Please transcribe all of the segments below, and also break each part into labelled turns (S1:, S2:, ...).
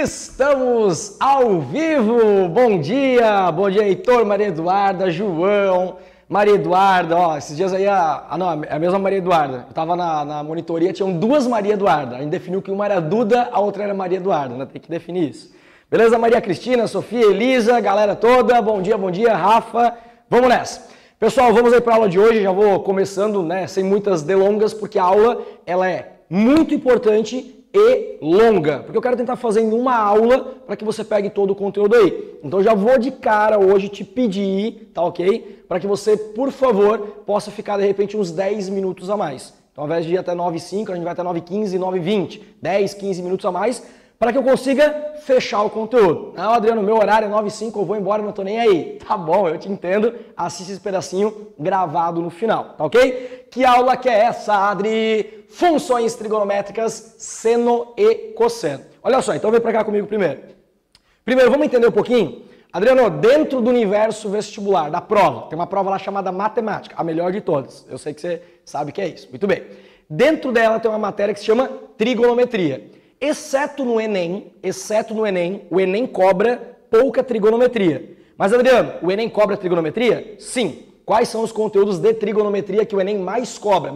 S1: Estamos ao vivo! Bom dia, Heitor, Maria Eduarda, João, Maria Eduarda, ó, esses dias aí, não, é a mesma Maria Eduarda, eu tava na monitoria, tinham duas Maria Eduarda, a gente definiu que uma era Duda, a outra era Maria Eduarda, né? Tem que definir isso. Beleza, Maria Cristina, Sofia, Elisa, galera toda, bom dia, Rafa, vamos nessa. Pessoal, vamos aí para a aula de hoje, já vou começando, né, sem muitas delongas, porque a aula, ela é muito importante e longa, porque eu quero tentar fazer em uma aula para que você pegue todo o conteúdo aí. Então já vou de cara hoje te pedir, tá ok? Para que você, por favor, possa ficar de repente uns 10 minutos a mais. Então ao invés de ir até 9h05, a gente vai até 9h15, 9h20, 10, 15 minutos a mais, para que eu consiga fechar o conteúdo. Não, Adriano, meu horário é 9h05, eu vou embora, não tô nem aí. Tá bom, eu te entendo, assiste esse pedacinho gravado no final, tá ok? Que aula que é essa, Adri? Funções trigonométricas, seno e cosseno. Olha só, então vem para cá comigo primeiro. Primeiro, vamos entender um pouquinho? Adriano, dentro do universo vestibular, da prova, tem uma prova lá chamada matemática, a melhor de todas. Eu sei que você sabe que é isso. Muito bem. Dentro dela tem uma matéria que se chama trigonometria. Exceto no Enem, o Enem cobra pouca trigonometria. Mas, Adriano, o Enem cobra trigonometria? Sim. Quais são os conteúdos de trigonometria que o Enem mais cobra?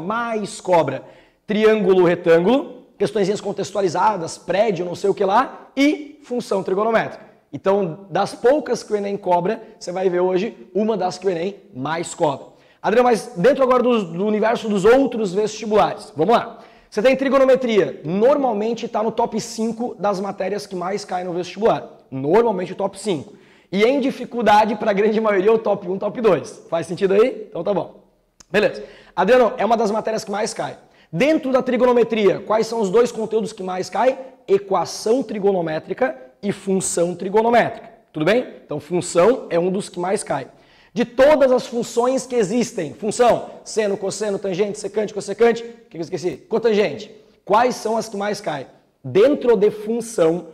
S1: Triângulo, retângulo, questõezinhas contextualizadas, prédio, não sei o que lá, e função trigonométrica. Então, das poucas que o Enem cobra, você vai ver hoje uma das que o Enem mais cobra. Adriano, mas dentro agora do universo dos outros vestibulares, vamos lá. Você tem trigonometria, normalmente está no top 5 das matérias que mais caem no vestibular. Normalmente o top 5. E em dificuldade, para a grande maioria, o top 1, top 2. Faz sentido aí? Então tá bom. Beleza. Adriano, é uma das matérias que mais cai. Dentro da trigonometria, quais são os dois conteúdos que mais caem? Equação trigonométrica e função trigonométrica. Tudo bem? Então, função é um dos que mais cai. De todas as funções que existem, função, seno, cosseno, tangente, secante, cossecante, o que eu esqueci? Cotangente. Quais são as que mais caem? Dentro de função,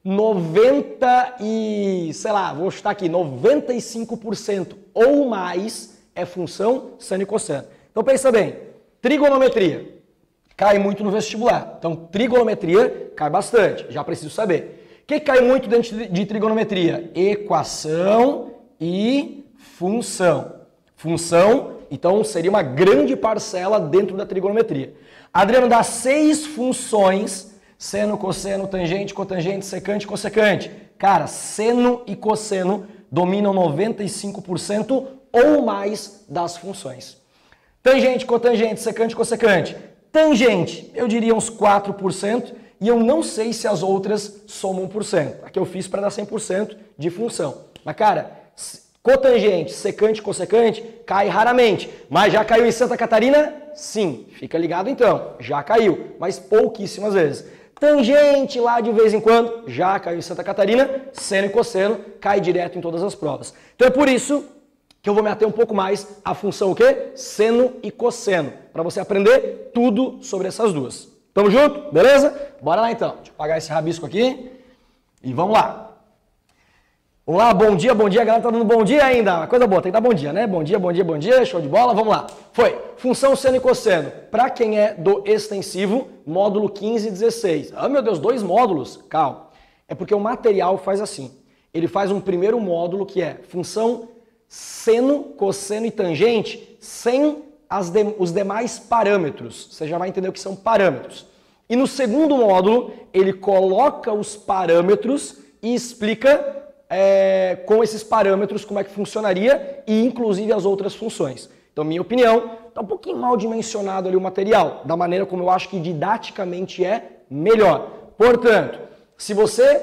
S1: 95% ou mais é função, seno e cosseno. Então pensa bem, trigonometria cai muito no vestibular. Então trigonometria cai bastante, já preciso saber. O que cai muito dentro de trigonometria? Equação e função. Função, então, seria uma grande parcela dentro da trigonometria. Adriano, das 6 funções, seno, cosseno, tangente, cotangente, secante, cossecante. Cara, seno e cosseno dominam 95% ou mais das funções. Tangente, cotangente, secante, cossecante. Tangente, eu diria uns 4%, e eu não sei se as outras somam 1%. Aqui eu fiz para dar 100% de função. Mas, cara, cotangente, secante, cossecante, cai raramente. Mas já caiu em Santa Catarina? Sim. Fica ligado então, já caiu, mas pouquíssimas vezes. Tangente lá de vez em quando, já caiu em Santa Catarina, seno e cosseno, cai direto em todas as provas. Então é por isso que eu vou me ater um pouco mais à função o quê? Seno e cosseno, para você aprender tudo sobre essas duas. Tamo junto? Beleza? Bora lá então. Deixa eu apagar esse rabisco aqui e vamos lá. Olá, bom dia, a galera tá dando bom dia ainda, coisa boa, tem que dar bom dia, né? Bom dia, show de bola, vamos lá. Foi, função seno e cosseno, para quem é do extensivo, módulo 15 e 16. Ah, meu Deus, 2 módulos? Calma, é porque o material faz assim, ele faz um primeiro módulo que é função seno, cosseno e tangente, sem os demais parâmetros, você já vai entender o que são parâmetros. E no segundo módulo, ele coloca os parâmetros e explica com esses parâmetros como é que funcionaria e inclusive as outras funções. Então, minha opinião, está um pouquinho mal dimensionado ali o material, da maneira como eu acho que didaticamente é melhor. Portanto, se você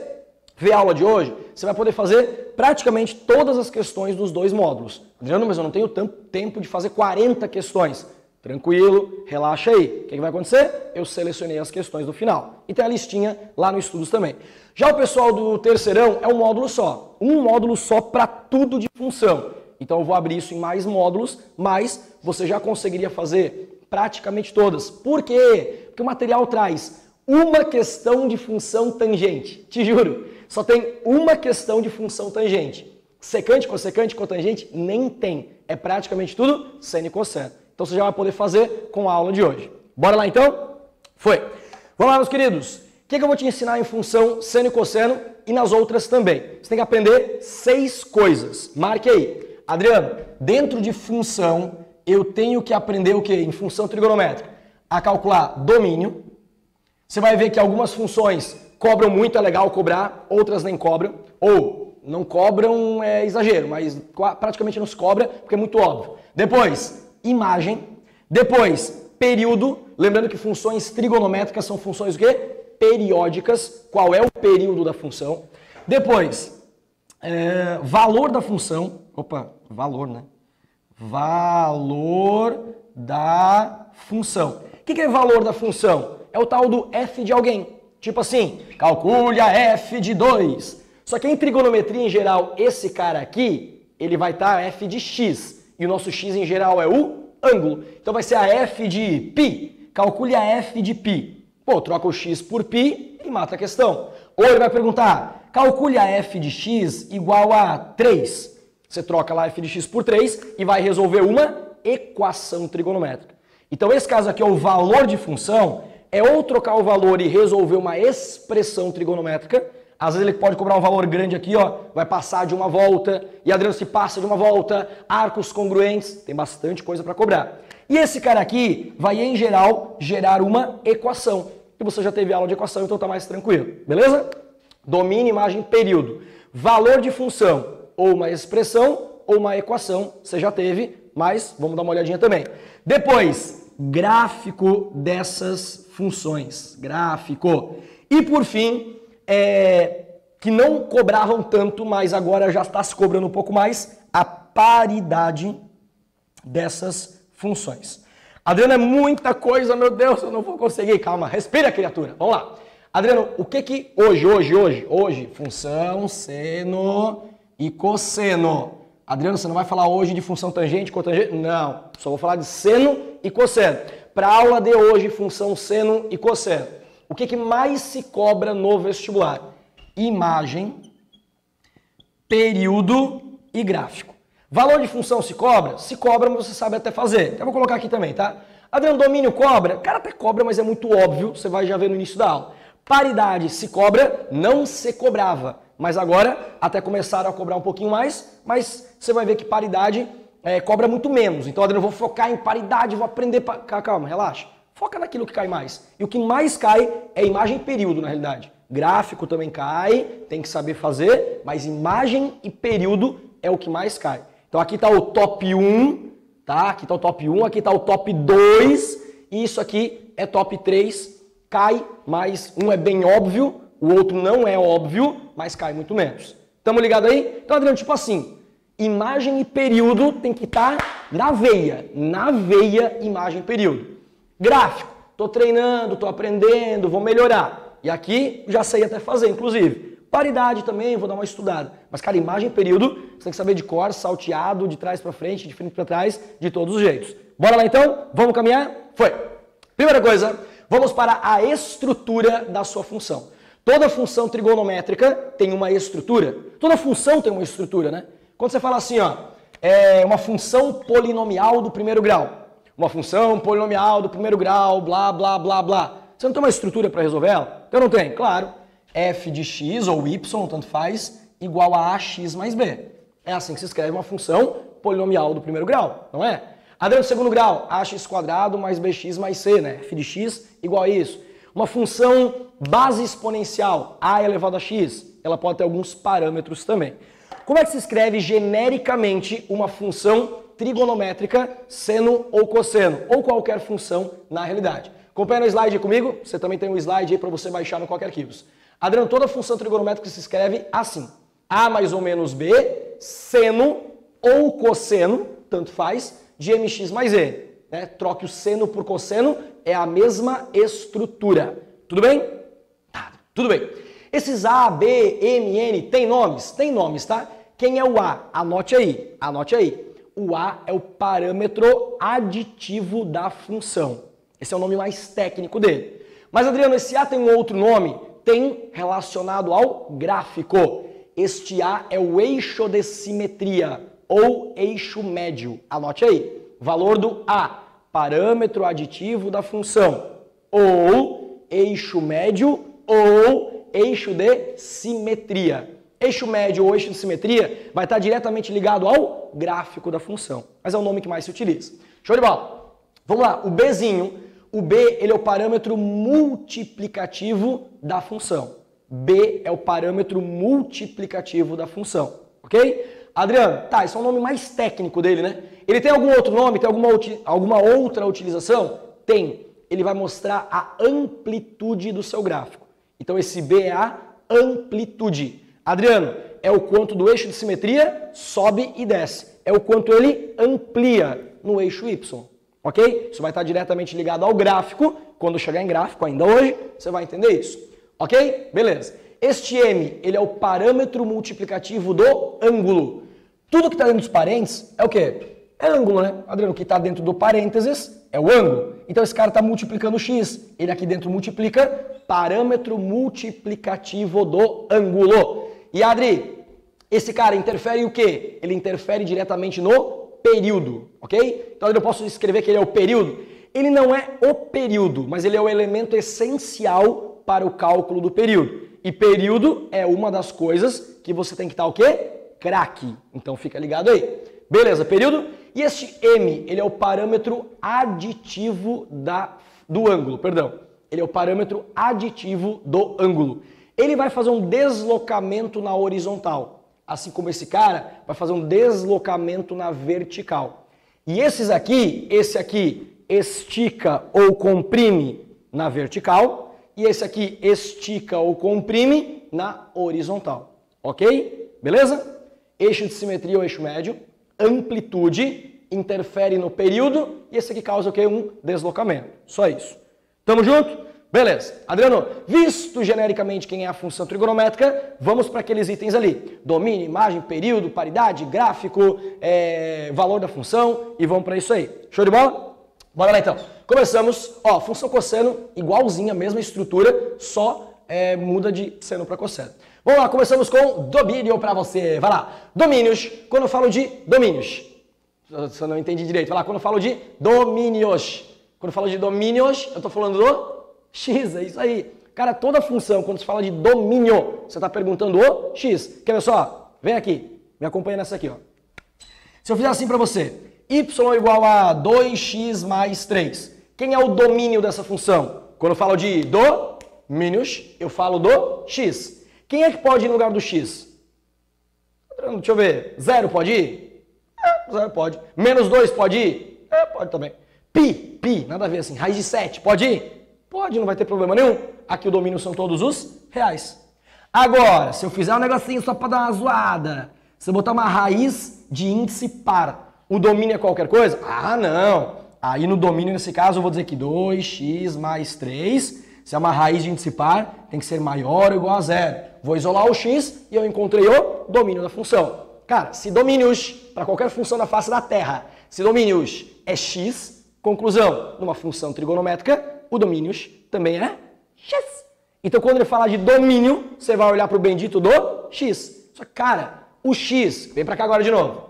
S1: ver a aula de hoje, você vai poder fazer praticamente todas as questões dos 2 módulos. Adriano, mas eu não tenho tanto tempo de fazer 40 questões. Tranquilo, relaxa aí. O que vai acontecer? Eu selecionei as questões do final. E tem a listinha lá no Estudos também. Já o pessoal do terceirão é um módulo só. Um módulo só para tudo de função. Então eu vou abrir isso em mais módulos, mas você já conseguiria fazer praticamente todas. Por quê? Porque o material traz uma questão de função tangente. Te juro, só tem uma questão de função tangente. Secante, cossecante, cotangente, nem tem. É praticamente tudo seno e cosseno. Então você já vai poder fazer com a aula de hoje. Bora lá então? Foi. Vamos lá, meus queridos. que eu vou te ensinar em função seno e cosseno e nas outras também? Você tem que aprender 6 coisas. Marque aí. Adriano, dentro de função, eu tenho que aprender o quê? Em função trigonométrica? A calcular domínio. Você vai ver que algumas funções cobram muito, é legal cobrar, outras nem cobram. Ou não cobram, é exagero, mas praticamente não se cobra, porque é muito óbvio. Depois, imagem. Depois, período. Lembrando que funções trigonométricas são funções o quê? Periódicas. Qual é o período da função? Depois, valor da função. Opa, valor, né? Valor da função. O que é valor da função? É o tal do f de alguém. Tipo assim, calcule a f de 2. Só que em trigonometria, em geral, esse cara aqui, ele vai estar f de x. E o nosso x, em geral, é o ângulo. Então vai ser a f de π. Calcule a f de π. Pô, troca o x por π e mata a questão. Ou ele vai perguntar, calcule a f de x igual a 3. Você troca lá f de x por 3 e vai resolver uma equação trigonométrica. Então esse caso aqui é o valor de função, é ou trocar o valor e resolver uma expressão trigonométrica. Às vezes ele pode cobrar um valor grande aqui, ó, vai passar de uma volta, e Adriano, se passa de uma volta, arcos congruentes, tem bastante coisa para cobrar. E esse cara aqui vai, em geral, gerar uma equação. E você já teve aula de equação, então tá mais tranquilo, beleza? Domínio, imagem, período. Valor de função, ou uma expressão, ou uma equação, você já teve, mas vamos dar uma olhadinha também. Depois, gráfico dessas funções, gráfico. E por fim, que não cobravam tanto, mas agora já está se cobrando um pouco mais, a paridade dessas funções. Adriano, é muita coisa, meu Deus, eu não vou conseguir. Calma, respira, criatura. Vamos lá. Adriano, o que hoje, função, seno e cosseno. Adriano, você não vai falar hoje de função tangente, cotangente? Não, só vou falar de seno e cosseno. Para a aula de hoje, função seno e cosseno. O que mais se cobra no vestibular? Imagem, período e gráfico. Valor de função se cobra? Se cobra, mas você sabe até fazer. Então eu vou colocar aqui também, tá? Adriano, domínio cobra? Cara, até cobra, mas é muito óbvio, você vai já ver no início da aula. Paridade se cobra? Não se cobrava. Mas agora, até começaram a cobrar um pouquinho mais, mas você vai ver que paridade cobra muito menos. Então, Adriano, eu vou focar em paridade, vou aprender... Calma, relaxa. Foca naquilo que cai mais. E o que mais cai é imagem e período, na realidade. Gráfico também cai, tem que saber fazer, mas imagem e período é o que mais cai. Então, aqui está o top 1, tá? Aqui está o top 1, aqui está o top 2, e isso aqui é top 3. Cai, mas um é bem óbvio, o outro não é óbvio, mas cai muito menos. Tamo ligado aí? Então, Adriano, tipo assim, imagem e período tem que estar na veia, imagem e período. Gráfico, tô treinando, tô aprendendo, vou melhorar. E aqui já sei até fazer, inclusive. Paridade também, vou dar uma estudada. Mas, cara, imagem e período, você tem que saber de cor, salteado, de trás para frente, de frente para trás, de todos os jeitos. Bora lá então? Vamos caminhar? Foi! Primeira coisa, vamos para a estrutura da sua função. Toda função trigonométrica tem uma estrutura. Toda função tem uma estrutura, né? Quando você fala assim, ó, uma função polinomial do primeiro grau. Uma função polinomial do primeiro grau, blá, blá, blá, blá. Você não tem uma estrutura para resolver ela? Eu não tenho, claro. F de x ou y, tanto faz, igual a ax mais b. É assim que se escreve uma função polinomial do primeiro grau, não é? Adriano, do segundo grau, ax quadrado mais bx mais c, né? F de x igual a isso. Uma função base exponencial, a elevado a x, ela pode ter alguns parâmetros também. Como é que se escreve genericamente uma função trigonométrica, seno ou cosseno, ou qualquer função na realidade? Acompanha no slide comigo, você também tem um slide aí para você baixar no qualquer arquivos. Adriano, toda função trigonométrica se escreve assim. A mais ou menos B, seno ou cosseno, tanto faz, de mx mais e. Né? Troque o seno por cosseno, é a mesma estrutura. Tudo bem? Tudo bem. Esses A, B, M, N, tem nomes? Tem nomes, tá? Quem é o A? Anote aí, anote aí. O A é o parâmetro aditivo da função. Esse é o nome mais técnico dele. Mas, Adriano, esse A tem um outro nome? Tem, relacionado ao gráfico. Este A é o eixo de simetria, ou eixo médio. Anote aí. Valor do A, parâmetro aditivo da função. Ou eixo médio, ou eixo de simetria. Eixo médio ou eixo de simetria vai estar diretamente ligado ao gráfico da função, mas é o nome que mais se utiliza. Show de bola! Vamos lá, o Bzinho, o B ele é o parâmetro multiplicativo da função. B é o parâmetro multiplicativo da função, ok? Adriano, tá, esse é o nome mais técnico dele, né? Ele tem algum outro nome, tem alguma outra utilização? Tem. Ele vai mostrar a amplitude do seu gráfico. Então esse B é a amplitude. Adriano, é o quanto do eixo de simetria sobe e desce. É o quanto ele amplia no eixo Y, ok? Isso vai estar diretamente ligado ao gráfico. Quando chegar em gráfico, ainda hoje, você vai entender isso, ok? Beleza. Este M, ele é o parâmetro multiplicativo do ângulo. Tudo que está dentro dos parênteses é o quê? É ângulo, né? Adriano, o que está dentro do parênteses é o ângulo. Então esse cara está multiplicando o x. Ele aqui dentro multiplica parâmetro multiplicativo do ângulo. E Adri, esse cara interfere em o quê? Ele interfere diretamente no período, ok? Então eu posso escrever que ele é o período. Ele não é o período, mas ele é o elemento essencial para o cálculo do período. E período é uma das coisas que você tem que estar o quê? Craque. Então fica ligado aí. Beleza, período. E este M, ele é o parâmetro aditivo do ângulo, perdão. Ele é o parâmetro aditivo do ângulo. Ele vai fazer um deslocamento na horizontal, assim como esse cara vai fazer um deslocamento na vertical. E esse aqui estica ou comprime na vertical, e esse aqui estica ou comprime na horizontal. Ok? Beleza? Eixo de simetria ou eixo médio, amplitude, interfere no período, e esse aqui causa o quê? Um deslocamento. Só isso. Tamo junto? Beleza. Adriano, visto genericamente quem é a função trigonométrica, vamos para aqueles itens ali. Domínio, imagem, período, paridade, gráfico, valor da função, e vamos para isso aí. Show de bola? Bora lá então. Começamos, ó, função cosseno, igualzinha, mesma estrutura, só muda de seno para cosseno. Vamos lá, começamos com domínio para você. Vai lá. Domínios, quando eu falo de domínios, se eu não entendi direito, vai lá, quando eu falo de domínios. Quando eu falo de domínios, eu estou falando do x, é isso aí. Cara, toda função, quando se fala de domínio, você está perguntando o x. Quer ver só? Vem aqui, me acompanha nessa aqui, ó. Se eu fizer assim para você, y igual a 2x mais 3. Quem é o domínio dessa função? Quando eu falo de domínios, eu falo do x. Quem é que pode ir no lugar do x? Deixa eu ver. 0 pode ir? 0 pode. Menos 2 pode ir? Pode também. Pi, nada a ver assim. Raiz de 7 pode ir? Pode, não vai ter problema nenhum. Aqui o domínio são todos os reais. Agora, se eu fizer um negocinho só para dar uma zoada, se eu botar uma raiz de índice par, o domínio é qualquer coisa? Ah, não. Aí no domínio, nesse caso, eu vou dizer que 2x mais 3, se é uma raiz de índice par, tem que ser maior ou igual a 0. Vou isolar o x e eu encontrei o domínio da função. Cara, se domínios, para qualquer função da face da Terra, se domínios é x, conclusão, numa função trigonométrica, o domínios também é x. Então, quando ele falar de domínio, você vai olhar para o bendito do x. Só que, cara, o x, vem para cá agora de novo.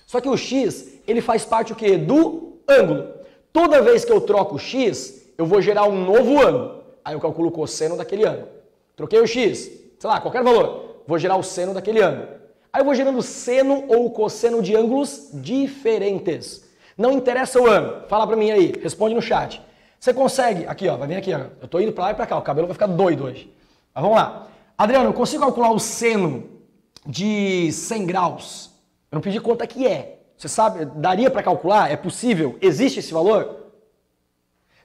S1: Só que o x, ele faz parte o quê? Do ângulo. Toda vez que eu troco o x, eu vou gerar um novo ângulo. Aí eu calculo o cosseno daquele ângulo. Troquei o x, sei lá, qualquer valor. Vou gerar o seno daquele ângulo. Aí eu vou gerando seno ou cosseno de ângulos diferentes. Não interessa o ângulo. Fala para mim aí, responde no chat. Você consegue, aqui ó, vai vir aqui, ó. Eu tô indo para lá e para cá, o cabelo vai ficar doido hoje. Mas vamos lá. Adriano, eu consigo calcular o seno de 100 graus? Eu não pedi quanto é que é. Você sabe, daria para calcular? É possível? Existe esse valor?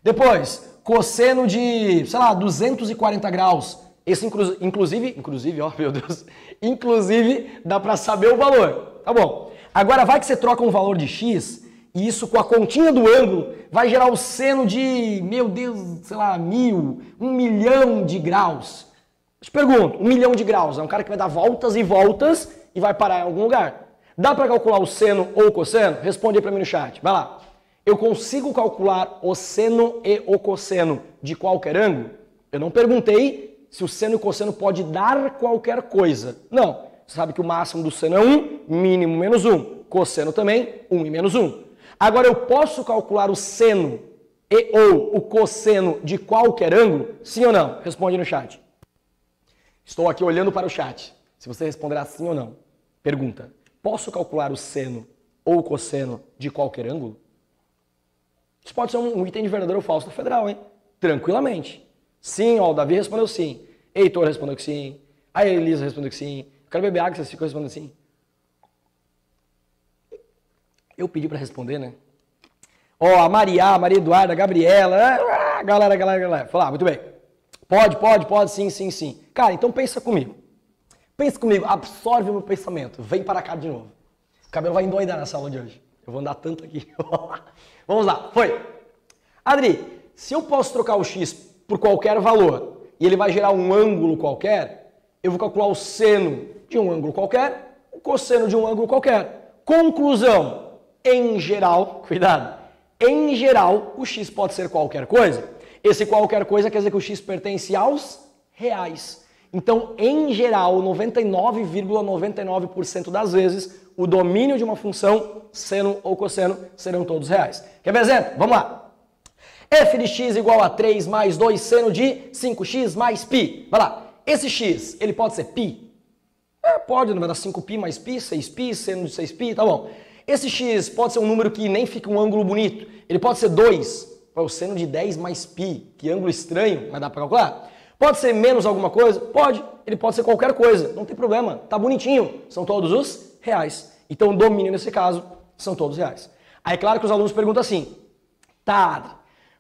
S1: Depois, cosseno de, sei lá, 240 graus. Esse inclusive, ó, meu Deus, inclusive dá para saber o valor. Tá bom. Agora vai que você troca um valor de x e isso com a continha do ângulo vai gerar o seno de, meu Deus, sei lá, 1000, 1 milhão de graus. Eu te pergunto, 1 milhão de graus é um cara que vai dar voltas e voltas e vai parar em algum lugar. Dá para calcular o seno ou o cosseno? Responde aí para mim no chat. Vai lá. Eu consigo calcular o seno e o cosseno de qualquer ângulo? Eu não perguntei se o seno e o cosseno pode dar qualquer coisa. Não. Você sabe que o máximo do seno é 1, mínimo menos 1. Cosseno também, 1 e menos 1. Agora eu posso calcular o seno e ou o cosseno de qualquer ângulo? Sim ou não? Responde no chat. Estou aqui olhando para o chat. Se você responderá sim ou não. Pergunta. Posso calcular o seno ou o cosseno de qualquer ângulo? Isso pode ser um item de verdadeiro ou falso da Federal, hein? Tranquilamente. Sim, ó, o Davi respondeu sim. Heitor respondeu que sim. A Elisa respondeu que sim. Eu quero beber água, vocês ficam respondendo sim. Eu pedi para responder, né? Ó, a Maria Eduarda, a Gabriela, galera. Falar, muito bem. Pode, sim. Cara, então pensa comigo. Absorve o meu pensamento. Vem para cá de novo. O cabelo vai endoidar nessa aula de hoje. Eu vou andar tanto aqui. Vamos lá, foi. Adri, se eu posso trocar o x por qualquer valor e ele vai gerar um ângulo qualquer, eu vou calcular o seno de um ângulo qualquer, o cosseno de um ângulo qualquer. Conclusão, em geral, cuidado, em geral o x pode ser qualquer coisa. Esse qualquer coisa quer dizer que o x pertence aos reais. Então, em geral, 99,99% das vezes, o domínio de uma função, seno ou cosseno, serão todos reais. Quer ver exemplo? Vamos lá. f de x igual a 3 mais 2 seno de 5x mais π. Vai lá. Esse x, ele pode ser π? Pode, não vai dar 5π mais π, 6π, seno de 6π, tá bom. Esse x pode ser um número que nem fica um ângulo bonito. Ele pode ser 2, o seno de 10 mais π. Que ângulo estranho, mas dá para calcular. Pode ser menos alguma coisa? Pode. Ele pode ser qualquer coisa. Não tem problema. Tá bonitinho. São todos os reais. Então, o domínio nesse caso são todos reais. Aí, claro que os alunos perguntam assim, tá, Adri,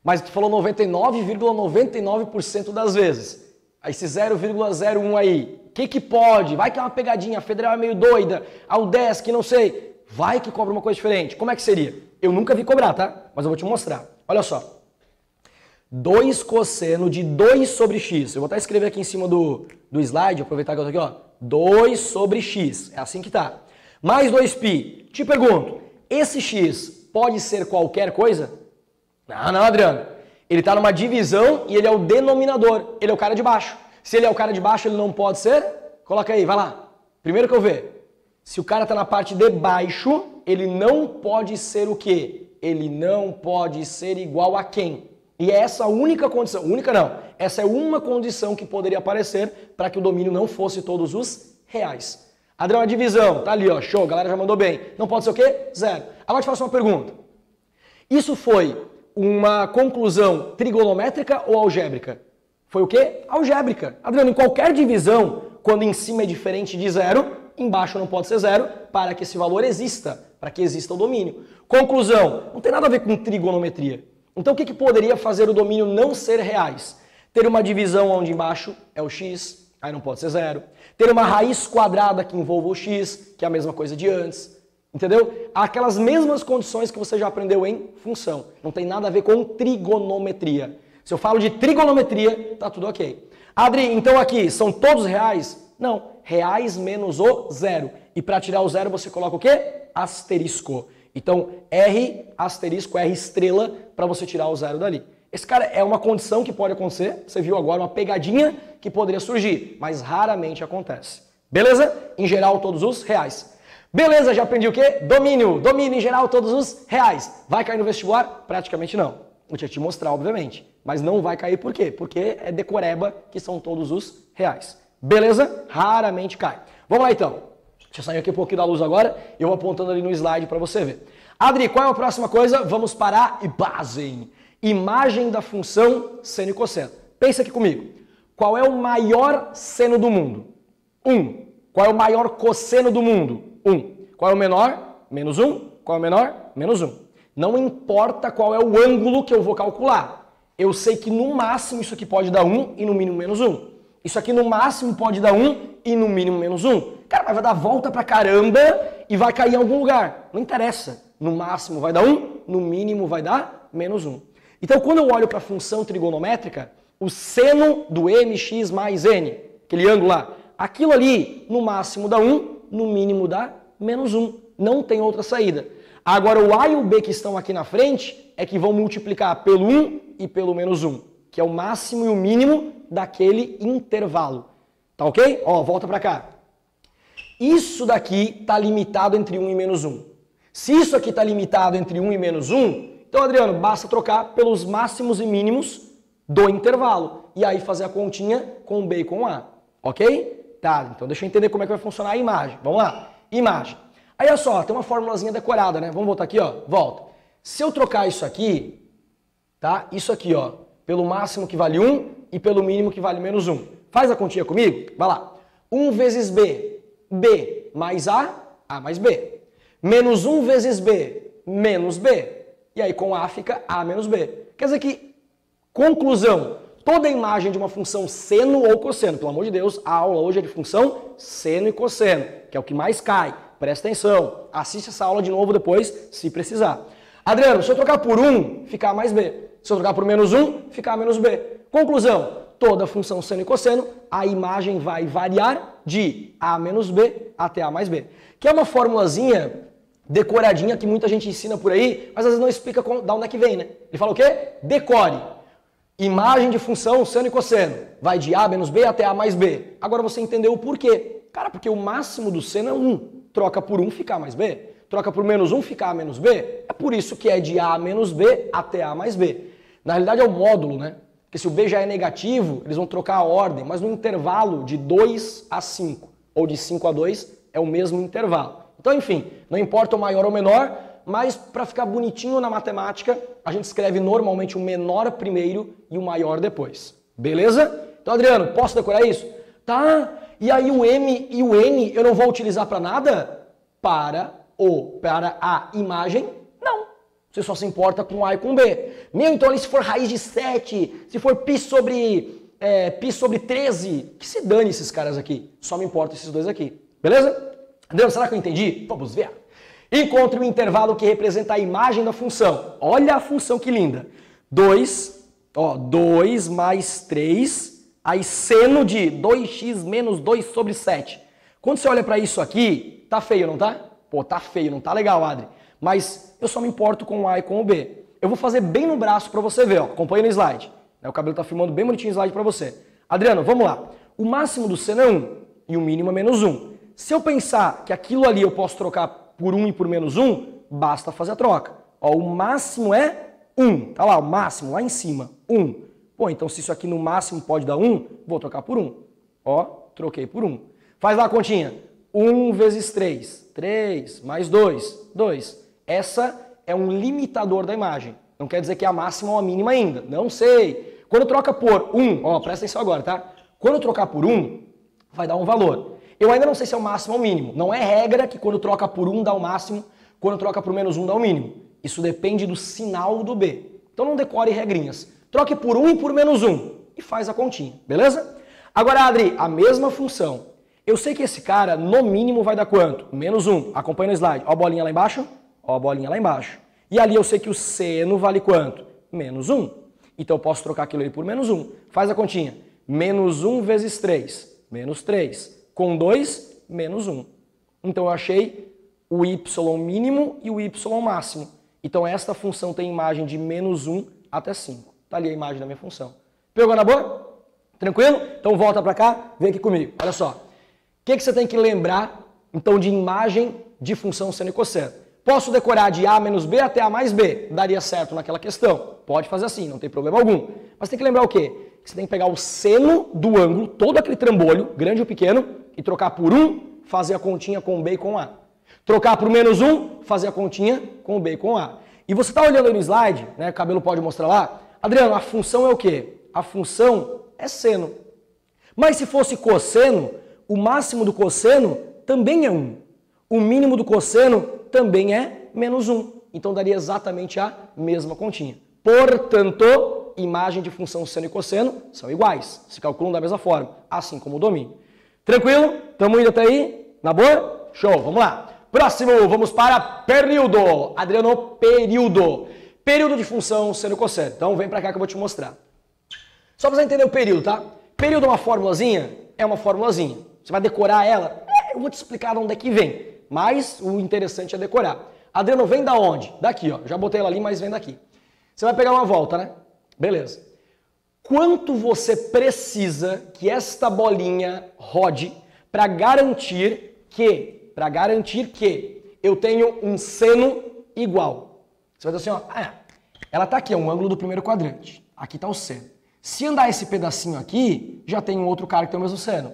S1: mas tu falou 99,99% das vezes. Aí, esse 0,01 aí, o que pode? Vai que é uma pegadinha, a Federal é meio doida, a UDESC, não sei. Vai que cobra uma coisa diferente. Como é que seria? Eu nunca vi cobrar, tá? Mas eu vou te mostrar. Olha só. 2 cosseno de 2 sobre x. Eu vou até escrever aqui em cima do slide, aproveitar que eu tô aqui, ó. 2 sobre x. É assim que tá. Mais 2π. Te pergunto, esse x pode ser qualquer coisa? Não, Adriano. Ele tá numa divisão e ele é o denominador. Ele é o cara de baixo. Se ele é o cara de baixo, ele não pode ser? Coloca aí, vai lá. Primeiro que eu ver. Se o cara tá na parte de baixo, ele não pode ser o quê? Ele não pode ser igual a quem? E é essa a única condição, única não, essa é uma condição que poderia aparecer para que o domínio não fosse todos os reais. Adriano, a divisão, tá ali, ó, show, a galera já mandou bem. Não pode ser o quê? Zero. Agora eu te faço uma pergunta. Isso foi uma conclusão trigonométrica ou algébrica? Foi o quê? Algébrica. Adriano, em qualquer divisão, quando em cima é diferente de zero, embaixo não pode ser zero para que esse valor exista, para que exista o domínio. Conclusão, não tem nada a ver com trigonometria. Então, o que poderia fazer o domínio não ser reais? Ter uma divisão onde embaixo é o x, aí não pode ser zero. Ter uma raiz quadrada que envolva o x, que é a mesma coisa de antes. Entendeu? Aquelas mesmas condições que você já aprendeu em função. Não tem nada a ver com trigonometria. Se eu falo de trigonometria, tá tudo ok. Adri, então aqui, são todos reais? Não, reais menos o zero. E para tirar o zero, você coloca o quê? Asterisco. Então, R asterisco, R estrela, para você tirar o zero dali. Esse cara é uma condição que pode acontecer, você viu agora uma pegadinha que poderia surgir, mas raramente acontece. Beleza? Em geral, todos os reais. Beleza, já aprendi o quê? Domínio. Domínio, em geral, todos os reais. Vai cair no vestibular? Praticamente não. Vou te mostrar, obviamente. Mas não vai cair por quê? Porque é decoreba que são todos os reais. Beleza? Raramente cai. Vamos lá, então. Deixa eu sair aqui um pouquinho da luz agora, eu vou apontando ali no slide para você ver. Adri, qual é a próxima coisa? Vamos para a base. Imagem da função seno e cosseno. Pensa aqui comigo. Qual é o maior seno do mundo? 1. Qual é o maior cosseno do mundo? 1. Qual é o menor? Menos 1. Qual é o menor? Menos 1. Não importa qual é o ângulo que eu vou calcular. Eu sei que no máximo isso aqui pode dar 1 e no mínimo menos 1. Isso aqui no máximo pode dar 1 e no mínimo menos 1. Cara, mas vai dar volta pra caramba e vai cair em algum lugar. Não interessa. No máximo vai dar 1, no mínimo vai dar menos 1. Então, quando eu olho para a função trigonométrica, o seno do mx mais n, aquele ângulo lá, aquilo ali no máximo dá 1, no mínimo dá menos 1. Não tem outra saída. Agora, o a e o b que estão aqui na frente é que vão multiplicar pelo 1 e pelo menos 1, que é o máximo e o mínimo daquele intervalo. Tá ok? Ó, volta para cá. Isso daqui está limitado entre 1 e menos 1. Se isso aqui está limitado entre 1 e menos 1, Então, Adriano, basta trocar pelos máximos e mínimos do intervalo. E aí fazer a continha com B e com A. Ok? Tá, então deixa eu entender como é que vai funcionar a imagem. Vamos lá. Imagem. Aí, olha só, tem uma formulazinha decorada, né? Vamos voltar aqui, ó. Volta. Se eu trocar isso aqui, tá? Isso aqui, ó, pelo máximo que vale 1 e pelo mínimo que vale menos 1. Faz a continha comigo? Vai lá. 1 vezes B, B mais A mais B. Menos 1 vezes B, menos B. E aí com A fica A menos B. Quer dizer que, conclusão, toda imagem de uma função seno ou cosseno, pelo amor de Deus, a aula hoje é de função seno e cosseno, que é o que mais cai. Presta atenção, assiste essa aula de novo depois, se precisar. Adriano, se eu trocar por 1, fica A mais B. Se eu trocar por menos 1, fica A menos B. Conclusão, toda função seno e cosseno, a imagem vai variar de A menos B até A mais B. Que é uma formulazinha decoradinha que muita gente ensina por aí, mas às vezes não explica da onde é que vem, né? Ele fala o quê? Decore. Imagem de função seno e cosseno. Vai de A menos B até A mais B. Agora você entendeu o porquê. Cara, porque o máximo do seno é 1. Troca por 1, fica A mais B. Troca por menos 1, fica A menos B. É por isso que é de A menos B até A mais B. Na realidade é o módulo, né? Porque se o B já é negativo, eles vão trocar a ordem, mas no intervalo de 2 a 5, ou de 5 a 2, é o mesmo intervalo. Então, enfim, não importa o maior ou menor, mas para ficar bonitinho na matemática, a gente escreve normalmente o menor primeiro e o maior depois. Beleza? Então, Adriano, posso decorar isso? Tá. E aí o M e o N eu não vou utilizar para nada? Para a imagem, não. Você só se importa com A e com B. Meu, então ali se for raiz de 7, se for π sobre 13, que se dane esses caras aqui. Só me importa esses dois aqui. Beleza? Adriano, será que eu entendi? Vamos ver. Encontre o intervalo que representa a imagem da função. Olha a função que linda. 2 mais 3, aí seno de 2x menos 2 sobre 7. Quando você olha para isso aqui, tá feio, não tá? Pô, tá feio, não tá legal, Adri. Mas eu só me importo com o A e com o B. Eu vou fazer bem no braço para você ver, ó. Acompanha no slide. O cabelo tá filmando bem bonitinho o slide para você. Adriano, vamos lá. O máximo do seno é 1 e o mínimo é menos 1. Se eu pensar que aquilo ali eu posso trocar por 1 e por menos 1, basta fazer a troca. Ó, o máximo é 1. Tá lá, o máximo, lá em cima, 1. Pô, então se isso aqui no máximo pode dar 1, vou trocar por 1. Ó, troquei por 1. Faz lá a continha. 1 vezes 3. 3 mais 2. 2. Essa é um limitador da imagem. Não quer dizer que é a máxima ou a mínima ainda. Não sei. Quando troca por 1, ó, presta atenção agora, tá? Quando eu trocar por 1, vai dar um valor. Eu ainda não sei se é o máximo ou o mínimo. Não é regra que quando troca por 1 dá o máximo, quando troca por menos 1 dá o mínimo. Isso depende do sinal do B. Então não decore regrinhas. Troque por 1 e por menos 1 e faz a continha, beleza? Agora, Adri, a mesma função. Eu sei que esse cara, no mínimo, vai dar quanto? Menos 1. Acompanha no slide. Ó a bolinha lá embaixo. Ó a bolinha lá embaixo. E ali eu sei que o seno vale quanto? Menos 1. Então eu posso trocar aquilo ali por menos 1. Faz a continha. Menos 1 vezes 3. Menos 3. Com 2, menos 1. Então eu achei o y mínimo e o y máximo. Então esta função tem imagem de menos 1 até 5. Está ali a imagem da minha função. Pegou na boa? Tranquilo? Então volta para cá, vem aqui comigo. Olha só. O que você tem que lembrar, então, de imagem de função seno e cosseno? Posso decorar de A menos B até A mais B. Daria certo naquela questão. Pode fazer assim, não tem problema algum. Mas tem que lembrar o quê? Que você tem que pegar o seno do ângulo, todo aquele trambolho, grande ou pequeno, e trocar por 1, fazer a continha com B e com A. Trocar por menos 1, fazer a continha com B e com A. E você está olhando aí no slide, né? O cabelo pode mostrar lá. Adriano, a função é o quê? A função é seno. Mas se fosse cosseno, o máximo do cosseno também é 1. O mínimo do cosseno também é menos 1. Então daria exatamente a mesma continha. Portanto, imagem de função seno e cosseno são iguais. Se calculam da mesma forma, assim como o domínio. Tranquilo? Estamos indo até aí? Na boa? Show, vamos lá. Próximo, vamos para período. Adriano, período. Período de função seno e cosseno. Então vem para cá que eu vou te mostrar. Só para você entender o período, tá? Período é uma formulazinha? É uma formulazinha. Você vai decorar ela? Eu vou te explicar de onde é que vem. Mas o interessante é decorar. Adriano, vem da onde? Daqui, ó. Já botei ela ali, mas vem daqui. Você vai pegar uma volta, né? Beleza. Quanto você precisa que esta bolinha rode para garantir que eu tenho um seno igual? Você vai dizer assim, ó, ela está aqui, é um ângulo do primeiro quadrante. Aqui está o seno. Se andar esse pedacinho aqui, já tem um outro cara que tem o mesmo seno.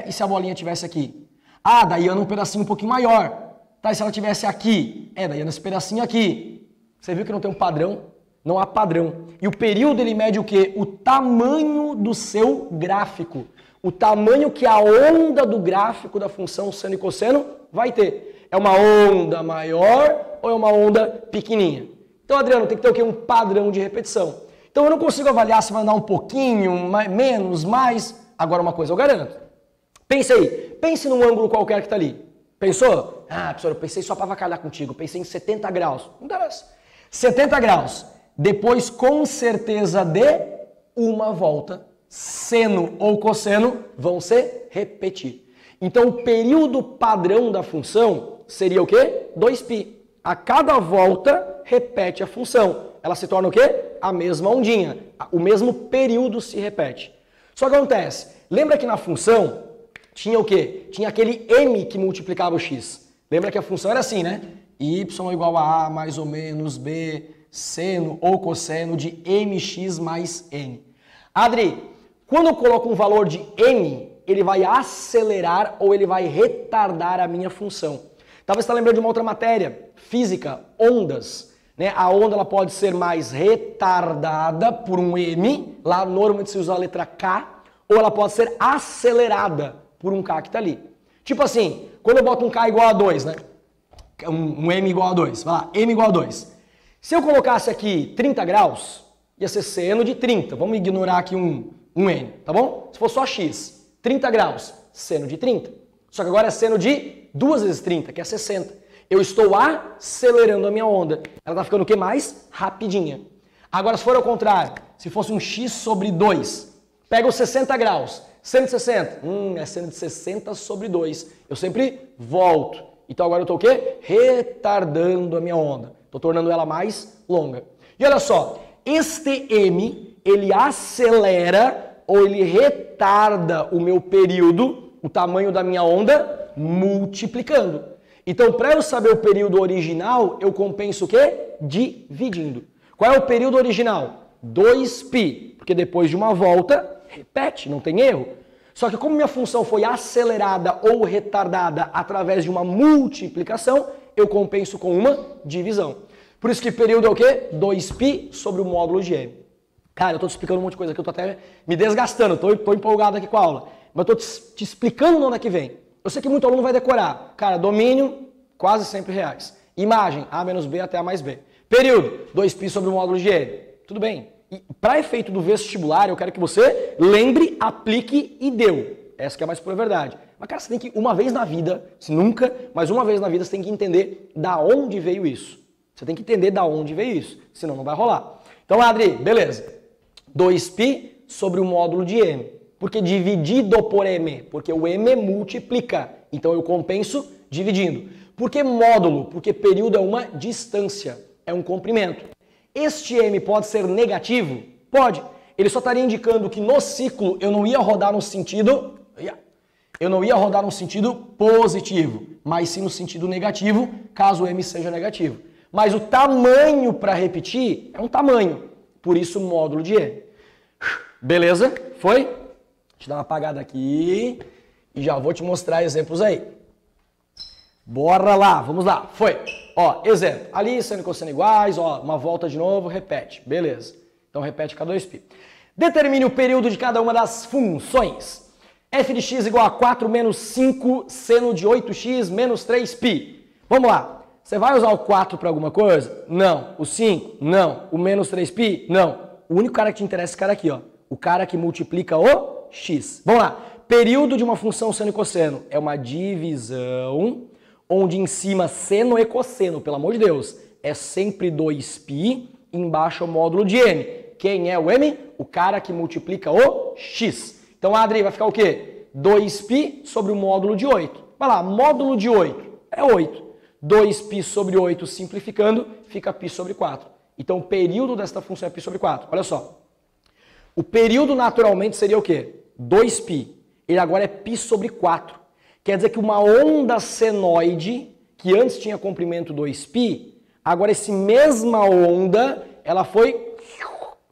S1: E se a bolinha tivesse aqui? Ah, daí anda um pedacinho um pouquinho maior. Tá, e se ela tivesse aqui? Daí anda esse pedacinho aqui. Você viu que não tem um padrão? Não há padrão. E o período, ele mede o quê? O tamanho do seu gráfico. O tamanho que a onda do gráfico da função seno e cosseno vai ter. É uma onda maior ou é uma onda pequenininha? Então, Adriano, tem que ter o quê? Um padrão de repetição. Então, eu não consigo avaliar se vai andar um pouquinho, menos, mais. Agora, uma coisa eu garanto. Pense aí. Pense num ângulo qualquer que está ali. Pensou? Ah, professor, eu pensei só para avacalhar contigo. Pensei em 70 graus. Não interessa. 70 graus. Depois, com certeza, de uma volta, seno ou cosseno vão se repetir. Então, o período padrão da função seria o quê? 2π. A cada volta, repete a função. Ela se torna o quê? A mesma ondinha. O mesmo período se repete. Só que acontece, lembra que na função tinha o quê? Tinha aquele m que multiplicava o x. Lembra que a função era assim, né? Y igual a mais ou menos b, seno ou cosseno de mx mais n. Adri, quando eu coloco um valor de m, ele vai acelerar ou ele vai retardar a minha função. Talvez você está lembrando de uma outra matéria, física, ondas. Né? A onda ela pode ser mais retardada por um m, lá normalmente se usa a letra k, ou ela pode ser acelerada por um k que está ali. Tipo assim, quando eu boto um k igual a 2, né? Um m igual a 2, vai lá, m igual a 2. Se eu colocasse aqui 30 graus, ia ser seno de 30. Vamos ignorar aqui um n, tá bom? Se for só x, 30 graus, seno de 30. Só que agora é seno de 2 vezes 30, que é 60. Eu estou acelerando a minha onda. Ela está ficando o quê? Mais rapidinha. Agora, se for ao contrário, se fosse um x sobre 2, pega os 60 graus, seno de 60. É seno de 60 sobre 2. Eu sempre volto. Então agora eu estou o quê? Retardando a minha onda. Estou tornando ela mais longa. E olha só, este m, ele acelera ou ele retarda o meu período, o tamanho da minha onda, multiplicando. Então, para eu saber o período original, eu compenso o quê? Dividindo. Qual é o período original? 2π, porque depois de uma volta, repete, não tem erro. Só que como minha função foi acelerada ou retardada através de uma multiplicação, eu compenso com uma divisão. Por isso que período é o quê? 2π sobre o módulo de m. Cara, eu estou te explicando um monte de coisa aqui, eu estou até me desgastando, estou empolgado aqui com a aula. Mas estou te explicando onde é que vem. Eu sei que muito aluno vai decorar. Cara, domínio, quase sempre reais. Imagem, A menos B até A mais B. Período, 2π sobre o módulo de m. Tudo bem. E para efeito do vestibular, eu quero que você lembre, aplique e deu. Essa que é a mais pura verdade. Mas, cara, você tem que, uma vez na vida, se nunca, mas uma vez na vida, você tem que entender da onde veio isso. Você tem que entender da onde veio isso, senão não vai rolar. Então, Adri, beleza. 2π sobre o módulo de m. Por que dividido por m? Porque o m multiplica. Então, eu compenso dividindo. Por que módulo? Porque período é uma distância, é um comprimento. Este m pode ser negativo? Pode. Ele só estaria indicando que no ciclo eu não ia rodar no sentido... Eu não ia rodar no sentido positivo, mas sim no sentido negativo, caso o m seja negativo. Mas o tamanho para repetir é um tamanho, por isso módulo de m. Beleza? Foi? Deixa eu dar uma apagada aqui e já vou te mostrar exemplos aí. Bora lá, vamos lá. Foi. Ó, exemplo. Ali, seno e cosseno iguais, ó, uma volta de novo, repete. Beleza. Então repete K2π. Determine o período de cada uma das funções. f de x igual a 4 menos 5 seno de 8x menos 3π. Vamos lá. Você vai usar o 4 para alguma coisa? Não. O 5? Não. O menos 3π? Não. O único cara que te interessa é esse cara aqui, ó. O cara que multiplica o x. Vamos lá. Período de uma função seno e cosseno é uma divisão onde em cima seno e cosseno, pelo amor de Deus, é sempre 2π, embaixo é o módulo de m. Quem é o m? O cara que multiplica o x. Então, Adri, vai ficar o quê? 2π sobre o módulo de 8. Vai lá, módulo de 8 é 8. 2π sobre 8 simplificando, fica π sobre 4. Então, o período desta função é π sobre 4. Olha só. O período naturalmente seria o quê? 2π. Ele agora é π sobre 4. Quer dizer que uma onda senoide, que antes tinha comprimento 2π, agora essa mesma onda ela foi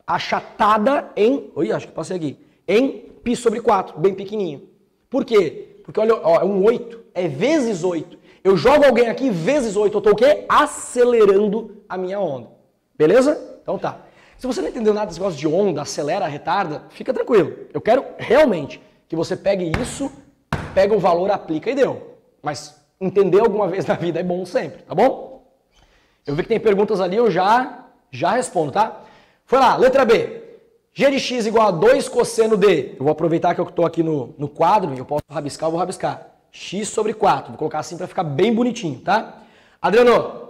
S1: achatada em, acho que passei aqui, em π sobre 4, bem pequenininho. Por quê? Porque olha, ó, é um 8, é vezes 8. Eu jogo alguém aqui vezes 8, eu tô o quê? Acelerando a minha onda. Beleza? Então tá. Se você não entendeu nada desse negócio de onda, acelera, retarda, fica tranquilo. Eu quero realmente que você pegue isso, pega o valor, aplica e deu. Mas entender alguma vez na vida é bom sempre, tá bom? Eu vi que tem perguntas ali, eu já respondo, tá? Foi lá, letra B. G de x igual a 2 cosseno de... Eu vou aproveitar que eu estou aqui no quadro e eu posso rabiscar, eu vou rabiscar. X sobre 4. Vou colocar assim para ficar bem bonitinho, tá? Adriano,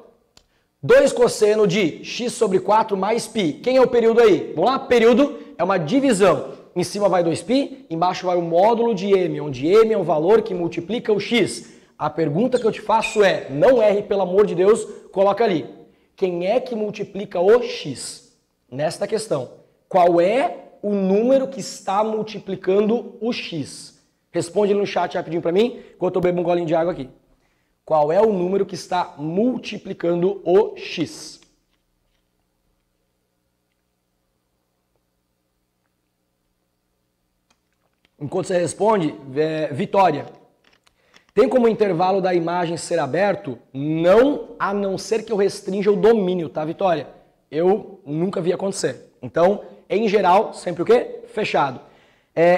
S1: 2 cosseno de x sobre 4 mais π. Quem é o período aí? Vamos lá? Período é uma divisão. Em cima vai 2π, embaixo vai o módulo de m, onde m é o valor que multiplica o x. A pergunta que eu te faço é, não erre, pelo amor de Deus, coloca ali. Quem é que multiplica o x? Nesta questão. Qual é o número que está multiplicando o x? Responde no chat rapidinho para mim, enquanto eu bebo um golinho de água aqui. Qual é o número que está multiplicando o x? Enquanto você responde, Vitória. Tem como o intervalo da imagem ser aberto? Não, a não ser que eu restrinja o domínio, tá, Vitória? Eu nunca vi acontecer. Então, em geral, sempre o quê? Fechado.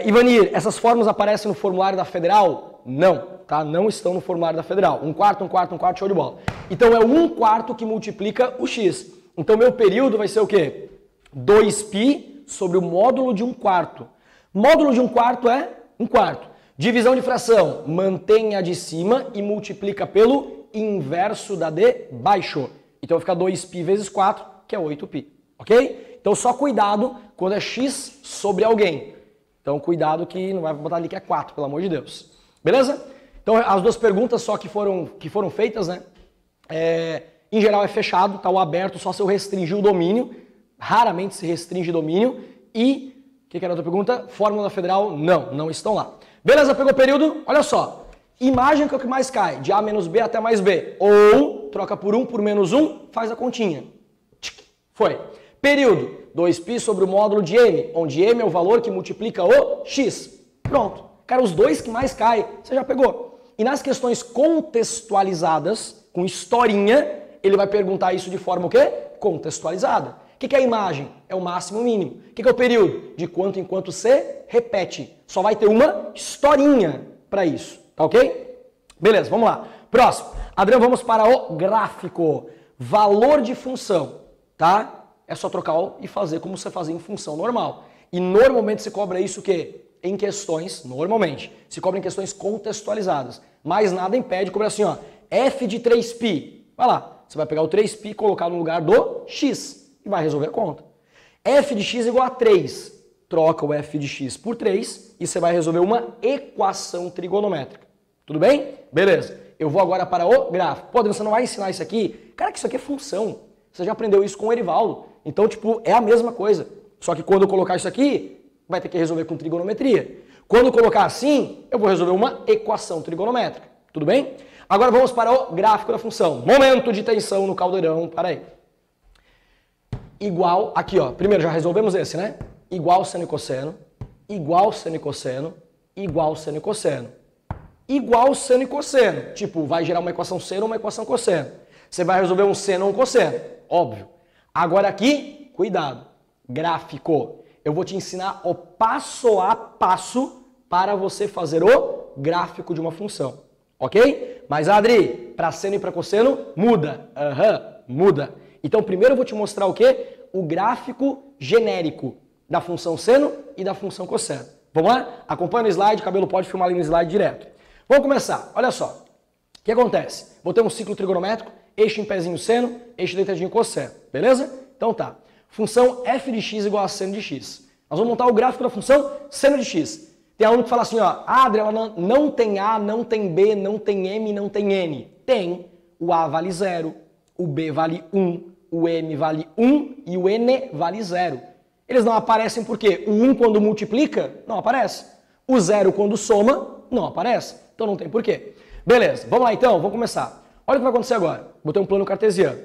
S1: Ivanir, essas fórmulas aparecem no formulário da Federal? Não, tá? Não estão no formulário da Federal. 1/4, 1/4, 1/4, show de bola. Então, é 1/4 que multiplica o x. Então, meu período vai ser o quê? 2π sobre o módulo de 1/4. Módulo de 1/4 é 1/4. Divisão de fração, mantém a de cima e multiplica pelo inverso da de baixo. Então, vai ficar 2π vezes 4, que é 8π. Ok? Então, só cuidado quando é x sobre alguém. Então, cuidado que não vai botar ali que é 4, pelo amor de Deus. Beleza? Então, as duas perguntas só que foram feitas, né? Em geral é fechado, tá? O aberto só se eu restringir o domínio. Raramente se restringe domínio. E, o que era a outra pergunta? Fórmula federal? Não estão lá. Beleza? Pegou o período? Olha só. Imagem que é o que mais cai. De A menos B até mais B. Ou, troca por 1 por menos 1, faz a continha. Foi. Período, 2π sobre o módulo de m, onde m é o valor que multiplica o x. Pronto. Cara, os dois que mais caem, você já pegou. E nas questões contextualizadas, com historinha, ele vai perguntar isso de forma o quê? Contextualizada. O que é a imagem? É o máximo e o mínimo. O que é o período? De quanto em quanto se repete. Só vai ter uma historinha para isso. Tá ok? Beleza, vamos lá. Próximo. Adriano, vamos para o gráfico. Valor de função. Tá? É só trocar e fazer como você fazia em função normal. E normalmente se cobra isso o quê? Em questões, normalmente, se cobra em questões contextualizadas. Mas nada impede, cobra assim, ó, f de 3π. Vai lá, você vai pegar o 3π e colocar no lugar do x e vai resolver a conta. F de x igual a 3. Troca o f de x por 3 e você vai resolver uma equação trigonométrica. Tudo bem? Beleza. Eu vou agora para o gráfico. Pô, você não vai ensinar isso aqui? Cara, que isso aqui é função. Você já aprendeu isso com o Erivaldo. Então, tipo, é a mesma coisa. Só que quando eu colocar isso aqui, vai ter que resolver com trigonometria. Quando eu colocar assim, eu vou resolver uma equação trigonométrica. Tudo bem? Agora vamos para o gráfico da função. Momento de tensão no caldeirão. Para aí. Igual, aqui ó, primeiro já resolvemos esse, né? Igual seno e cosseno, igual seno e cosseno, igual seno e cosseno. Igual seno e cosseno. Tipo, vai gerar uma equação seno ou uma equação cosseno. Você vai resolver um seno ou um cosseno. Óbvio. Agora aqui, cuidado. Gráfico. Eu vou te ensinar o passo a passo para você fazer o gráfico de uma função. Ok? Mas, Adri, para seno e para cosseno, muda. Muda. Então, primeiro eu vou te mostrar o quê? O gráfico genérico da função seno e da função cosseno. Vamos lá? Acompanha no slide, o cabelo pode filmar ali no slide direto. Vamos começar. Olha só. O que acontece? Vou ter um ciclo trigonométrico, eixo em pezinho seno, eixo deitadinho cosseno. Beleza? Então tá. Função f de x igual a seno de x. Nós vamos montar o gráfico da função seno de x. Tem aluno que fala assim, ó, Adri, ela não tem A, não tem B, não tem M, não tem N. Tem. O A vale 0, o B vale 1, o M vale 1 e o N vale 0. Eles não aparecem por quê? O 1 quando multiplica, não aparece. O 0 quando soma, não aparece. Então não tem porquê. Beleza, vamos lá então, vamos começar. Olha o que vai acontecer agora. Botei um plano cartesiano.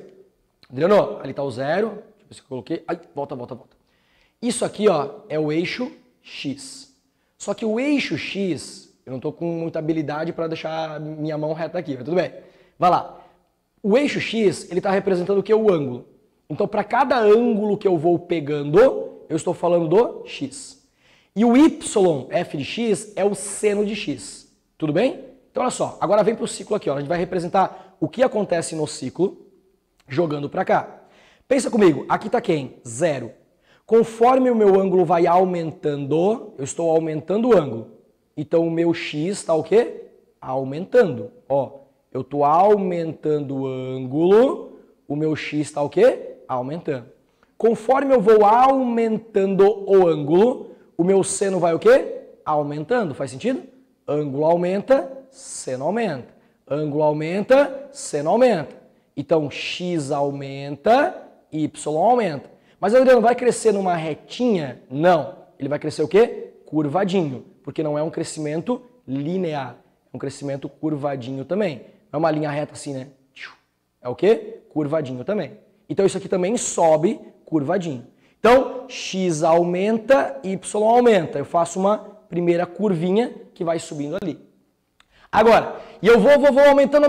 S1: Adriano, ali está o 0, deixa ver se eu coloquei. Ai, volta. Isso aqui, ó, é o eixo X. Só que o eixo X, eu não estou com muita habilidade para deixar minha mão reta aqui, mas tudo bem. Vai lá. O eixo X, ele está representando o que? O ângulo. Então, para cada ângulo que eu vou pegando, eu estou falando do X. E o Y, f de X, é o seno de X. Tudo bem? Então, olha só. Agora vem para o ciclo aqui, ó. A gente vai representar o que acontece no ciclo jogando para cá. Pensa comigo. Aqui está quem? 0. Conforme o meu ângulo vai aumentando, eu estou aumentando o ângulo. Então, o meu X está o quê? Aumentando. Ó, eu estou aumentando o ângulo, o meu X está o quê? Aumentando. Conforme eu vou aumentando o ângulo, o meu seno vai o quê? Aumentando. Faz sentido? Ângulo aumenta, seno aumenta. Ângulo aumenta, seno aumenta. Então, X aumenta, Y aumenta. Mas, Adriano, vai crescer numa retinha? Não. Ele vai crescer o quê? Curvadinho. Porque não é um crescimento linear. É um crescimento curvadinho também. Não é uma linha reta assim, né? É o quê? Curvadinho também. Então, isso aqui também sobe curvadinho. Então, X aumenta, Y aumenta. Eu faço uma primeira curvinha que vai subindo ali. Agora, e eu vou aumentando,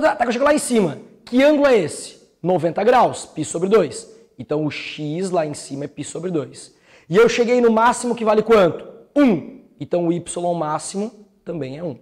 S1: até que eu chego lá em cima. Que ângulo é esse? 90 graus, π sobre 2. Então, o X lá em cima é π sobre 2. E eu cheguei no máximo que vale quanto? 1. Então, o Y máximo também é 1.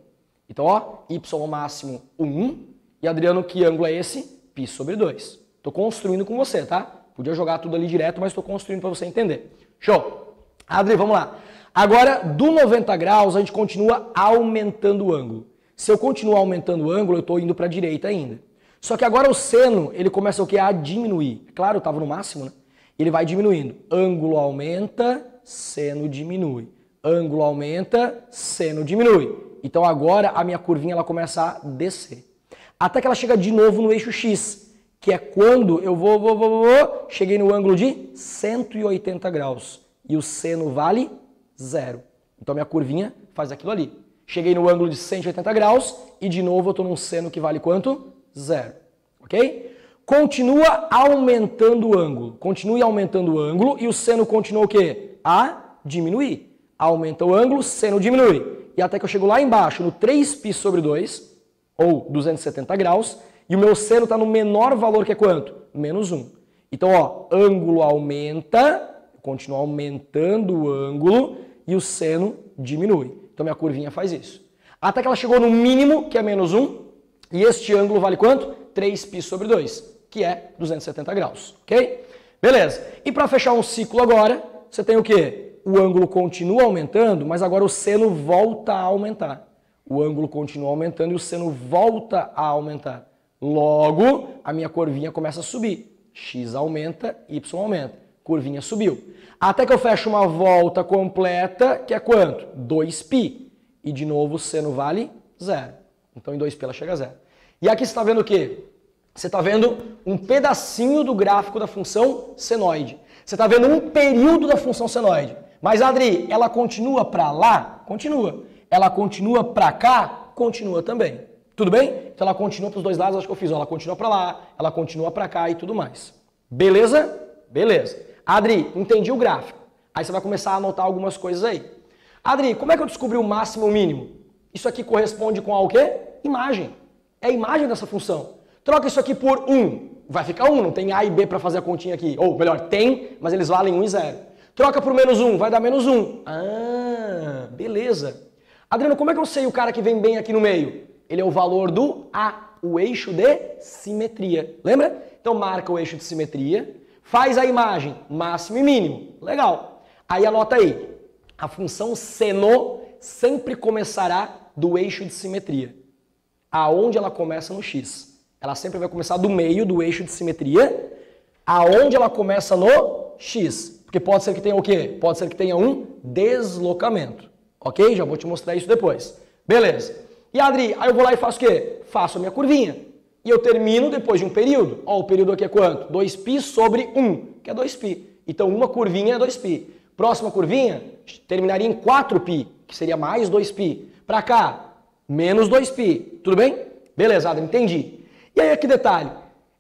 S1: Então, ó, Y máximo 1. E, Adriano, que ângulo é esse? π sobre 2. Estou construindo com você, tá? Podia jogar tudo ali direto, mas estou construindo para você entender. Show! Adri, vamos lá. Agora, do 90 graus, a gente continua aumentando o ângulo. Se eu continuar aumentando o ângulo, eu estou indo para a direita ainda. Só que agora o seno, ele começa o quê? A diminuir. Claro, eu estava no máximo, né? Ele vai diminuindo. Ângulo aumenta, seno diminui. Ângulo aumenta, seno diminui. Então agora a minha curvinha ela começa a descer. Até que ela chega de novo no eixo X, que é quando eu cheguei no ângulo de 180 graus. E o seno vale 0. Então minha curvinha faz aquilo ali. Cheguei no ângulo de 180 graus e de novo eu estou num seno que vale quanto? 0. Ok? Continua aumentando o ângulo. Continue aumentando o ângulo e o seno continua o quê? A diminuir. Aumenta o ângulo, seno diminui. E até que eu chego lá embaixo, no 3π sobre 2, ou 270 graus, e o meu seno está no menor valor que é quanto? Menos 1. Então, ó, ângulo aumenta, continua aumentando o ângulo, e o seno diminui. Então, minha curvinha faz isso. Até que ela chegou no mínimo, que é menos 1, e este ângulo vale quanto? 3π sobre 2, que é 270 graus, ok? Beleza. E para fechar um ciclo agora, você tem o quê? O ângulo continua aumentando, mas agora o seno volta a aumentar. O ângulo continua aumentando e o seno volta a aumentar. Logo, a minha curvinha começa a subir. X aumenta, Y aumenta. Curvinha subiu. Até que eu fecho uma volta completa, que é quanto? 2π. E de novo o seno vale 0. Então em 2π ela chega a 0. E aqui você está vendo o quê? Você está vendo um pedacinho do gráfico da função senoide. Você está vendo um período da função senoide. Mas, Adri, ela continua para lá? Continua. Ela continua para cá? Continua também. Tudo bem? Então ela continua para os dois lados, acho que eu fiz. Ó, ela continua para lá, ela continua para cá e tudo mais. Beleza? Beleza. Adri, entendi o gráfico. Aí você vai começar a anotar algumas coisas aí. Adri, como é que eu descobri o máximo e o mínimo? Isso aqui corresponde com a o quê? Imagem. É a imagem dessa função. Troca isso aqui por 1. Vai ficar 1, não tem A e B para fazer a continha aqui. Ou melhor, tem, mas eles valem 1 e 0. Troca por menos 1, vai dar menos 1. Ah, beleza. Adriano, como é que eu sei o cara que vem bem aqui no meio? Ele é o valor do A, o eixo de simetria. Lembra? Então marca o eixo de simetria, faz a imagem máximo e mínimo. Legal. Aí anota aí. A função seno sempre começará do eixo de simetria. Aonde ela começa no X. Ela sempre vai começar do meio do eixo de simetria, aonde ela começa no X. Porque pode ser que tenha o quê? Pode ser que tenha um deslocamento. Ok? Já vou te mostrar isso depois. Beleza. E Adri, aí eu vou lá e faço o quê? Faço a minha curvinha. E eu termino depois de um período. Ó, o período aqui é quanto? 2π sobre 1, que é 2π. Então uma curvinha é 2π. Próxima curvinha terminaria em 4π, que seria mais 2π. Para cá, menos 2π. Tudo bem? Beleza, Adri, entendi. E aí, que detalhe?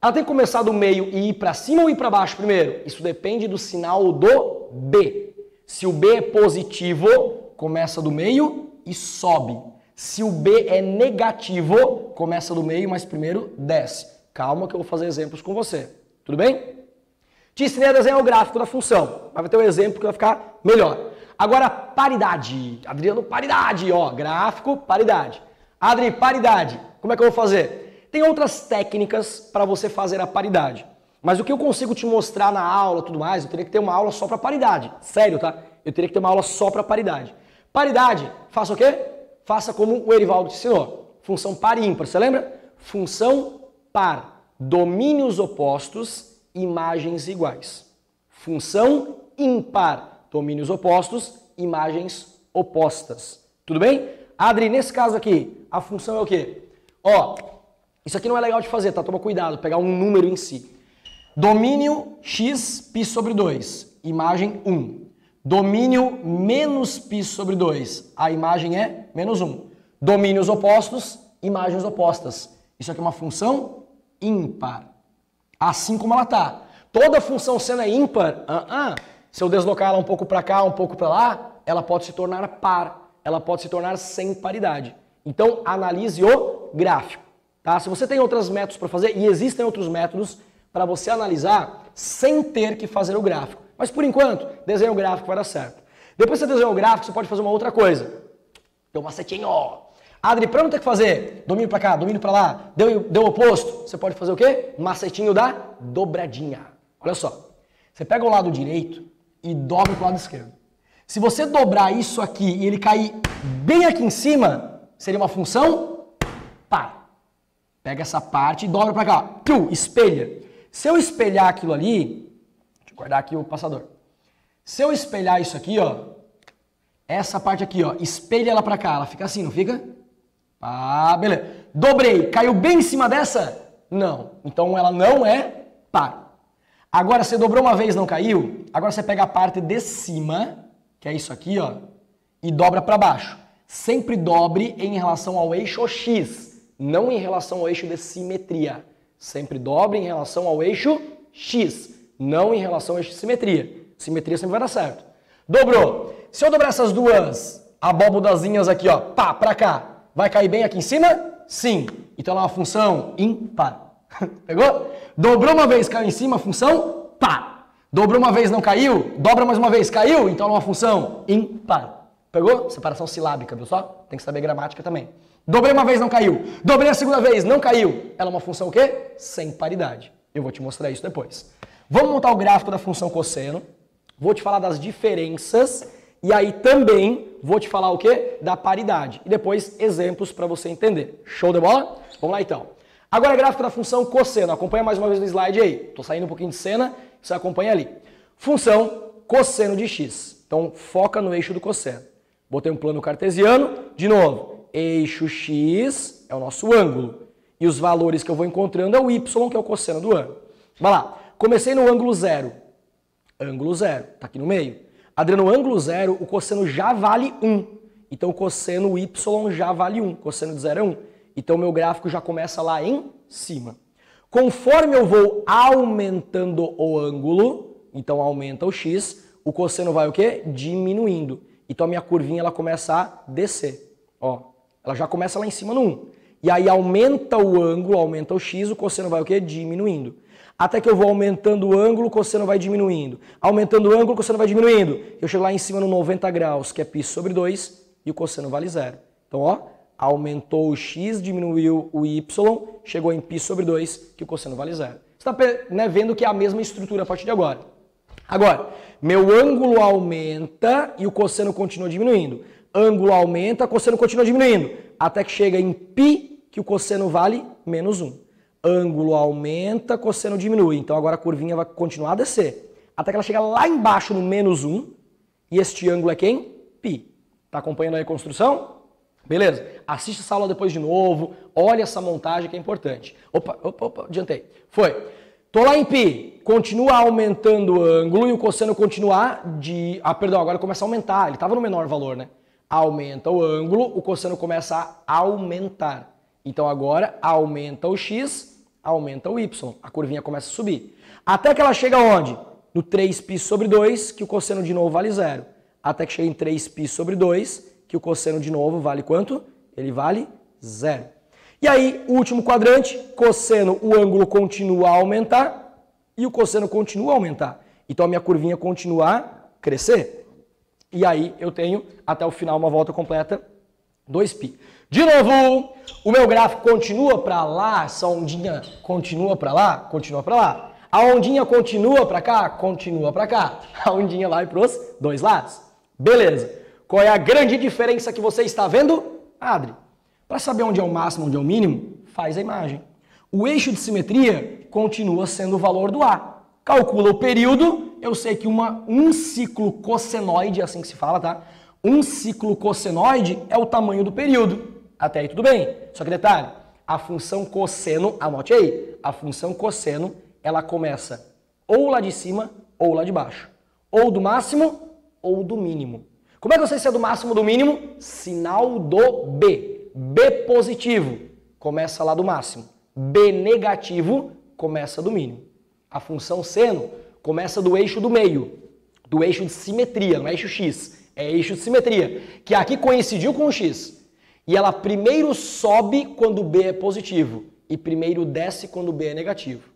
S1: Ela tem que começar do meio e ir para cima ou ir para baixo primeiro? Isso depende do sinal do B. Se o B é positivo, começa do meio e sobe. Se o B é negativo, começa do meio, mas primeiro desce. Calma que eu vou fazer exemplos com você. Tudo bem? Te ensinei a desenhar o gráfico da função. Vai ter um exemplo que vai ficar melhor. Agora, paridade. Adriano, paridade. Ó, gráfico, paridade. Adri, paridade. Como é que eu vou fazer? Tem outras técnicas para você fazer a paridade. Mas o que eu consigo te mostrar na aula e tudo mais, eu teria que ter uma aula só para paridade. Sério, tá? Eu teria que ter uma aula só para paridade. Paridade, faça o quê? Faça como o Erivaldo te ensinou. Função par e ímpar, você lembra? Função par, domínios opostos, imagens iguais. Função ímpar, domínios opostos, imagens opostas. Tudo bem? Adri, nesse caso aqui, a função é o quê? Ó, isso aqui não é legal de fazer, tá? Toma cuidado, pegar um número em si. Domínio x π sobre 2, imagem 1. Domínio menos π sobre 2, a imagem é menos 1. Domínios opostos, imagens opostas. Isso aqui é uma função ímpar. Assim como ela está. Toda função sendo ímpar, se eu deslocar ela um pouco para cá, um pouco para lá, ela pode se tornar par. Ela pode se tornar sem paridade. Então, analise o gráfico. Tá? Se você tem outros métodos para fazer, e existem outros métodos para você analisar sem ter que fazer o gráfico. Mas por enquanto, desenha o gráfico vai dar certo. Depois que você desenhar o gráfico, você pode fazer uma outra coisa. Tem um macetinho, ó. Adri, para não ter que fazer domínio para cá, domínio para lá, deu oposto, você pode fazer o quê? Macetinho da dobradinha. Olha só. Você pega o lado direito e dobra para o lado esquerdo. Se você dobrar isso aqui e ele cair bem aqui em cima, seria uma função par. Pega essa parte e dobra para cá. Espelha. Se eu espelhar aquilo ali, deixa eu guardar aqui o passador. Se eu espelhar isso aqui, ó, essa parte aqui, ó, espelha ela para cá, ela fica assim, não fica? Ah, beleza. Dobrei, caiu bem em cima dessa? Não. Então ela não é par. Agora você dobrou uma vez, não caiu? Agora você pega a parte de cima, que é isso aqui, ó, e dobra para baixo. Sempre dobre em relação ao eixo X, não em relação ao eixo de simetria. Sempre dobre em relação ao eixo X, não em relação ao eixo de simetria. Simetria sempre vai dar certo. Dobrou. Se eu dobrar essas duas abóbodazinhas aqui, ó, pá, pra cá, vai cair bem aqui em cima? Sim. Então ela é uma função ímpar. Pegou? Dobrou uma vez, caiu em cima, função par. Dobrou uma vez, não caiu? Dobra mais uma vez, caiu? Então ela é uma função ímpar. Pegou? Separação silábica, viu só? Tem que saber gramática também. Dobrei uma vez, não caiu. Dobrei a segunda vez, não caiu. Ela é uma função o quê? Sem paridade. Eu vou te mostrar isso depois. Vamos montar o gráfico da função cosseno. Vou te falar das diferenças e aí também vou te falar o quê? Da paridade. E depois exemplos para você entender. Show de bola? Vamos lá então. Agora gráfico da função cosseno. Acompanha mais uma vez no slide aí. Tô saindo um pouquinho de cena, você acompanha ali. Função cosseno de x. Então foca no eixo do cosseno. Botei um plano cartesiano. De novo, eixo x é o nosso ângulo. E os valores que eu vou encontrando é o y, que é o cosseno do ângulo. Vai lá. Comecei no ângulo zero. Ângulo zero. Tá aqui no meio. Adriano, no ângulo zero, o cosseno já vale 1. Então, o cosseno y já vale 1. Cosseno de zero é 1. Então, o meu gráfico já começa lá em cima. Conforme eu vou aumentando o ângulo, então aumenta o x, o cosseno vai o quê? Diminuindo. Então, a minha curvinha ela começa a descer. Ó, ela já começa lá em cima no 1. E aí, aumenta o ângulo, aumenta o x, o cosseno vai o quê? Diminuindo. Até que eu vou aumentando o ângulo, o cosseno vai diminuindo. Aumentando o ângulo, o cosseno vai diminuindo. Eu chego lá em cima no 90 graus, que é π sobre 2, e o cosseno vale 0. Então, ó, aumentou o x, diminuiu o y, chegou em π sobre 2, que o cosseno vale 0. Você está vendo que é a mesma estrutura a partir de agora. Agora, meu ângulo aumenta e o cosseno continua diminuindo. Ângulo aumenta, cosseno continua diminuindo. Até que chega em π, que o cosseno vale menos 1. Ângulo aumenta, cosseno diminui. Então agora a curvinha vai continuar a descer. Até que ela chega lá embaixo no menos 1. E este ângulo é quem? π. Tá acompanhando aí a construção? Beleza? Assiste essa aula depois de novo. Olha essa montagem que é importante. Opa, adiantei. Foi. Tô lá em π. Continua aumentando o ângulo e o cosseno continuar de... perdão, agora começa a aumentar. Ele estava no menor valor, né? Aumenta o ângulo, o cosseno começa a aumentar. Então agora aumenta o x, aumenta o y. A curvinha começa a subir. Até que ela chega onde? No 3π sobre 2, que o cosseno de novo vale 0. Até que chega em 3π sobre 2, que o cosseno de novo vale quanto? Ele vale 0. E aí, o último quadrante, cosseno, o ângulo continua a aumentar e o cosseno continua a aumentar. Então, a minha curvinha continua a crescer. E aí, eu tenho, até o final, uma volta completa, 2π. De novo, o meu gráfico continua para lá, essa ondinha continua para lá, continua para lá. A ondinha continua para cá, continua para cá. A ondinha vai para os dois lados. Beleza. Qual é a grande diferença que você está vendo? Adri, para saber onde é o máximo, onde é o mínimo, faz a imagem. O eixo de simetria continua sendo o valor do A. Calcula o período, eu sei que um ciclo cossenoide, assim que se fala, tá? Um ciclo cossenoide é o tamanho do período. Até aí tudo bem. Só que detalhe, a função cosseno, anote aí, a função cosseno, ela começa ou lá de cima ou lá de baixo. Ou do máximo ou do mínimo. Como é que eu sei se é do máximo ou do mínimo? Sinal do B. B positivo começa lá do máximo. B negativo começa do mínimo. A função seno começa do eixo do meio, do eixo de simetria, não é eixo X, é eixo de simetria, que aqui coincidiu com o X. E ela primeiro sobe quando o B é positivo e primeiro desce quando o B é negativo.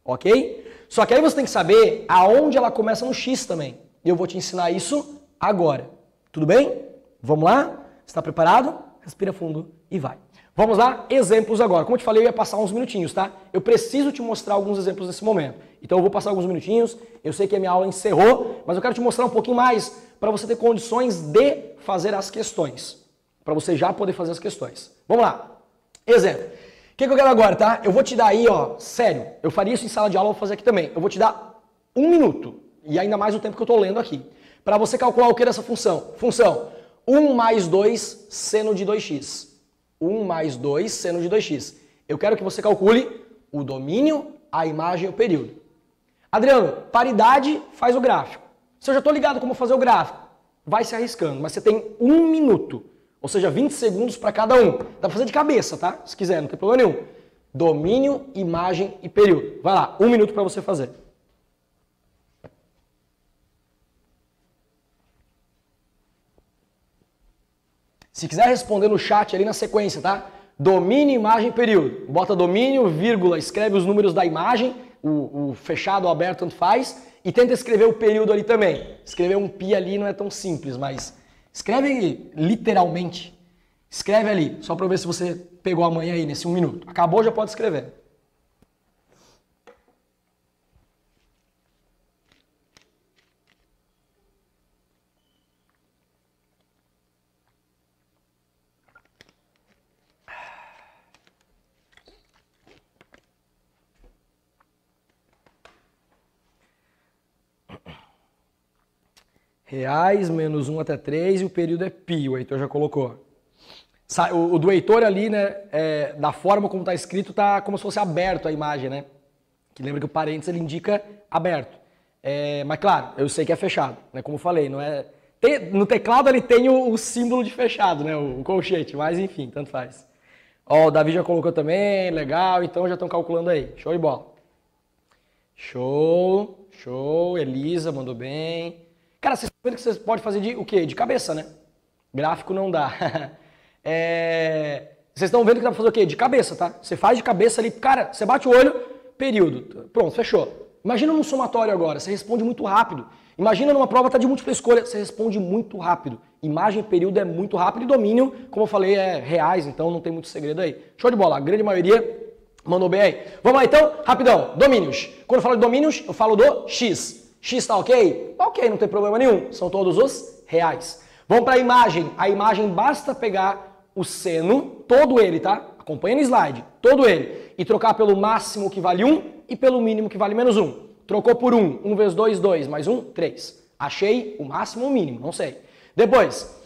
S1: Ok? Só que aí você tem que saber aonde ela começa no X também. E eu vou te ensinar isso agora. Tudo bem? Vamos lá? Está preparado? Respira fundo e vai. Vamos lá? Exemplos agora. Como eu te falei, eu ia passar uns minutinhos, tá? Eu preciso te mostrar alguns exemplos nesse momento. Então eu vou passar alguns minutinhos. Eu sei que a minha aula encerrou, mas eu quero te mostrar um pouquinho mais para você ter condições de fazer as questões. Para você já poder fazer as questões. Vamos lá. Exemplo. O que eu quero agora, tá? Eu vou te dar aí, ó, sério, eu faria isso em sala de aula, vou fazer aqui também. Eu vou te dar 1 minuto, e ainda mais o tempo que eu estou lendo aqui, para você calcular o que dessa função? Função 1 mais 2 seno de 2x. 1 mais 2 seno de 2x. Eu quero que você calcule o domínio, a imagem e o período. Adriano, paridade faz o gráfico. Se eu já estou ligado como fazer o gráfico, vai se arriscando, mas você tem 1 minuto. Ou seja, 20 segundos para cada um. Dá para fazer de cabeça, tá? Se quiser, não tem problema nenhum. Domínio, imagem e período. Vai lá, 1 minuto para você fazer. Se quiser responder no chat ali na sequência, tá? Domínio, imagem e período. Bota domínio, vírgula, escreve os números da imagem, o fechado ou aberto, tanto faz, e tenta escrever o período ali também. Escrever um pi ali não é tão simples, mas escreve literalmente. Escreve ali, só para ver se você pegou a manha aí nesse 1 minuto. Acabou, já pode escrever. Reais, menos 1 até 3 e o período é π, o Heitor já colocou. O do Heitor ali, né, da forma como está escrito, tá como se fosse aberto a imagem, né? Que lembra que o parênteses ele indica aberto. Mas claro, eu sei que é fechado, né? Como eu falei, não é... no teclado ele tem o símbolo de fechado, né? O colchete, mas enfim, tanto faz. Ó, o Davi já colocou também, legal, então já estão calculando aí. Show de bola. Show, show, Elisa mandou bem. Cara, vocês estão vendo que você pode fazer de o quê? De cabeça, né? Gráfico não dá. Vocês estão vendo que dá pra fazer o quê? De cabeça, tá? Você faz de cabeça ali, cara, você bate o olho, período. Pronto, fechou. Imagina num somatório agora, você responde muito rápido. Imagina numa prova tá de múltipla escolha, você responde muito rápido. Imagem, período é muito rápido e domínio, como eu falei, é reais, então não tem muito segredo aí. Show de bola, a grande maioria mandou bem aí. Vamos lá então, rapidão, domínios. Quando eu falo de domínios, eu falo do X. X tá ok? Ok, não tem problema nenhum, são todos os reais. Vamos para a imagem. A imagem basta pegar o seno, todo ele, tá? Acompanha no slide, todo ele, e trocar pelo máximo que vale 1 e pelo mínimo que vale menos 1. Trocou por 1, 1 vezes 2, 2, mais 1, 3. Achei o máximo ou o mínimo, não sei. Depois,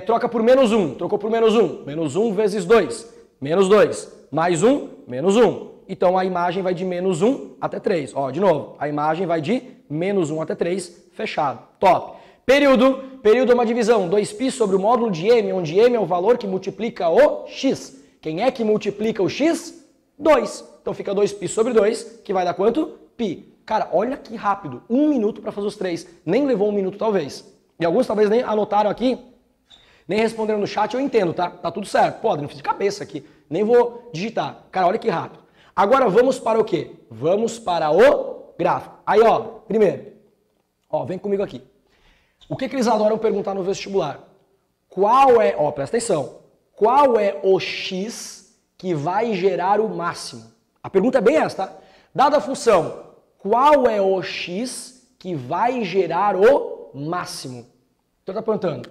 S1: troca por menos 1, trocou por menos 1. Menos 1 vezes 2, menos 2, mais 1, menos 1. Então a imagem vai de menos 1 até 3. Ó, de novo, a imagem vai de menos 1 até 3, fechado. Top. Período. Período é uma divisão, 2π sobre o módulo de m, onde m é o valor que multiplica o x. Quem é que multiplica o x? 2. então fica 2π sobre 2, que vai dar quanto? Π. Cara, olha que rápido, 1 minuto para fazer os três, nem levou 1 minuto talvez. E alguns talvez nem anotaram aqui, nem responderam no chat, eu entendo, tá? Tá tudo certo. Pô, não fiz de cabeça aqui, nem vou digitar. Cara, olha que rápido. Agora vamos para o quê? Vamos para o gráfico. Aí, ó, primeiro, ó, vem comigo aqui. O que eles adoram perguntar no vestibular? Qual é, ó, presta atenção, qual é o x que vai gerar o máximo? A pergunta é bem essa, tá? Dada a função, qual é o x que vai gerar o máximo? Então tá perguntando,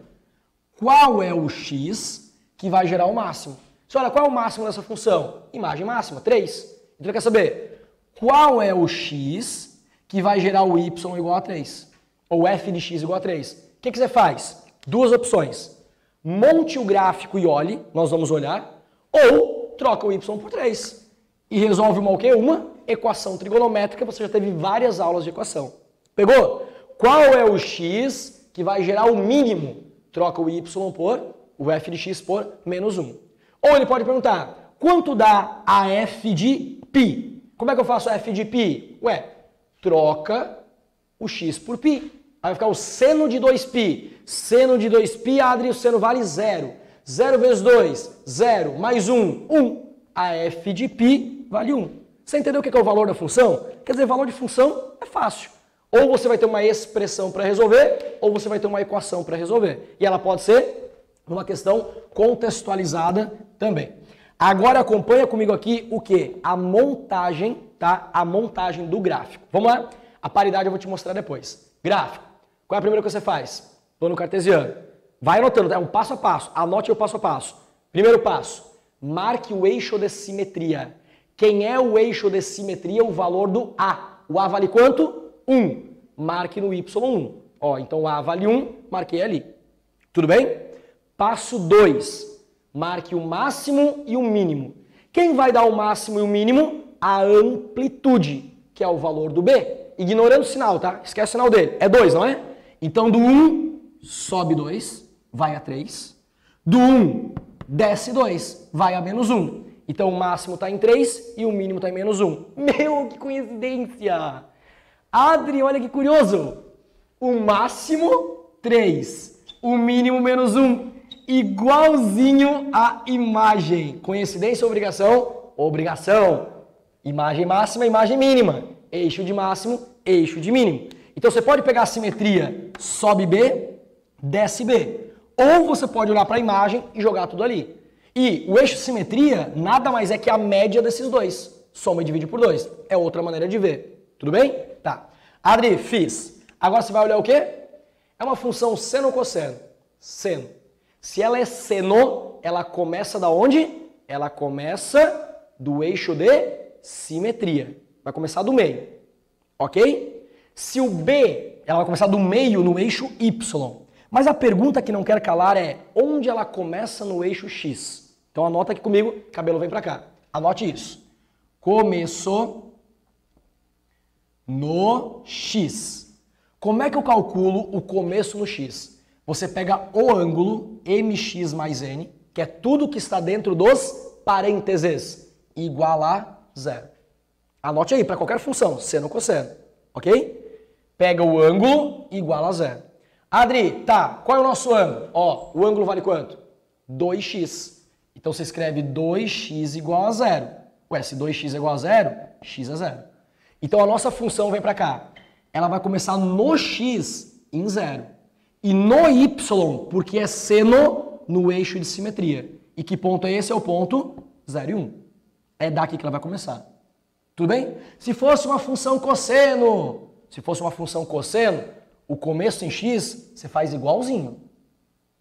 S1: qual é o x que vai gerar o máximo? Você olha, qual é o máximo dessa função? Imagem máxima, 3. Então quer saber, qual é o x que vai gerar o y igual a 3? Ou f de x igual a 3? O que você faz? Duas opções. Monte o gráfico e olhe, nós vamos olhar, ou troca o y por 3. E resolve uma o quê? Uma equação trigonométrica, você já teve várias aulas de equação. Pegou? Qual é o x que vai gerar o mínimo? Troca o y por, o f de x por menos 1. Ou ele pode perguntar, quanto dá a f de π? Como é que eu faço a f de π? Ué, troca o x por π. Aí vai ficar o seno de 2π. Seno de 2π, Adri, o seno vale 0. 0 vezes 2, 0. Mais 1, 1. A f de π vale 1. Você entendeu o que é o valor da função? Quer dizer, valor de função é fácil. Ou você vai ter uma expressão para resolver, ou você vai ter uma equação para resolver. E ela pode ser uma questão contextualizada também. Agora acompanha comigo aqui o quê? A montagem, tá? A montagem do gráfico. Vamos lá? A paridade eu vou te mostrar depois. Gráfico. Qual é a primeira coisa que você faz? Plano cartesiano. Vai anotando, é um passo a passo. Anote o passo a passo. Primeiro passo. Marque o eixo de simetria. Quem é o eixo de simetria? O valor do A. O A vale quanto? 1. Marque no Y1. Ó, então o A vale 1, marquei ali. Tudo bem? Passo 2. Marque o máximo e o mínimo. Quem vai dar o máximo e o mínimo? A amplitude, que é o valor do B. Ignorando o sinal, tá? Esquece o sinal dele. É 2, não é? Então do 1, sobe 2, vai a 3. Do 1, desce 2, vai a menos 1. Então o máximo está em 3 e o mínimo está em menos 1. Meu, que coincidência! Adri, olha que curioso! O máximo, 3. O mínimo, menos 1. Igualzinho à imagem. Coincidência ou obrigação? Obrigação. Imagem máxima, imagem mínima. Eixo de máximo, eixo de mínimo. Então você pode pegar a simetria, sobe B, desce B. Ou você pode olhar para a imagem e jogar tudo ali. E o eixo de simetria nada mais é que a média desses dois. Soma e divide por 2. É outra maneira de ver. Tudo bem? Tá. Adri, fiz. Agora você vai olhar o quê? É uma função seno ou cosseno? Seno. Se ela é seno, ela começa da onde? Ela começa do eixo de simetria. Vai começar do meio. Ok? Se o B, ela vai começar do meio no eixo Y. Mas a pergunta que não quer calar é, onde ela começa no eixo X? Então anota aqui comigo, cabelo vem pra cá. Anote isso. Começou no X. Como é que eu calculo o começo no X? Você pega o ângulo mx mais n, que é tudo que está dentro dos parênteses, igual a 0. Anote aí, para qualquer função, seno ou cosseno, ok? Pega o ângulo igual a 0. Adri, tá, qual é o nosso ângulo? Ó, o ângulo vale quanto? 2x. Então você escreve 2x igual a 0. Ué, se 2x é igual a 0, x é 0. Então a nossa função vem para cá. Ela vai começar no x em 0. E no y, porque é seno no eixo de simetria. E que ponto é esse? É o ponto 0 e 1. É daqui que ela vai começar. Tudo bem? Se fosse uma função cosseno, o começo em x, você faz igualzinho.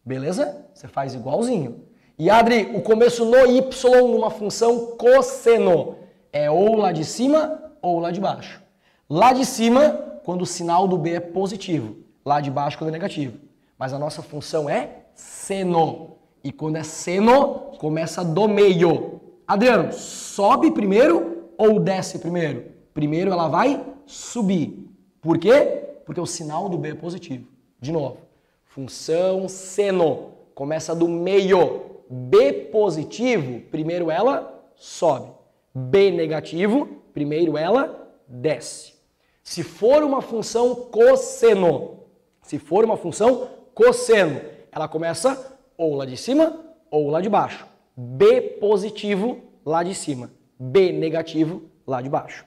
S1: Beleza? Você faz igualzinho. E Adri, o começo no y numa função cosseno é ou lá de cima ou lá de baixo. Lá de cima, quando o sinal do B é positivo. Lá de baixo, quando é negativo. Mas a nossa função é seno. E quando é seno, começa do meio. Adriano, sobe primeiro ou desce primeiro? Primeiro ela vai subir. Por quê? Porque o sinal do B é positivo. De novo, função seno. Começa do meio. B positivo, primeiro ela sobe. B negativo, primeiro ela desce. Se for uma função cosseno, ela começa ou lá de cima ou lá de baixo. B positivo lá de cima, B negativo lá de baixo.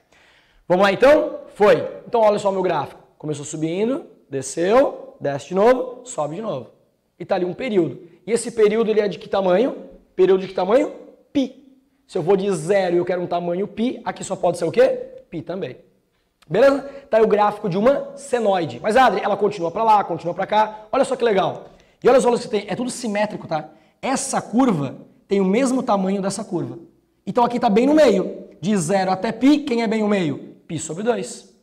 S1: Vamos lá então? Foi. Então olha só o meu gráfico. Começou subindo, desceu, desce de novo, sobe de novo. E tá ali um período. E esse período ele é de que tamanho? Período de que tamanho? Π. Se eu vou de 0 e eu quero um tamanho π, aqui só pode ser o quê? Π também. Beleza? Tá aí o gráfico de uma senoide. Mas, Adri, ela continua para lá, continua para cá. Olha só que legal. E olha os valores que tem. É tudo simétrico, tá? Essa curva tem o mesmo tamanho dessa curva. Então aqui tá bem no meio. De 0 até π, quem é bem no meio? Π sobre 2.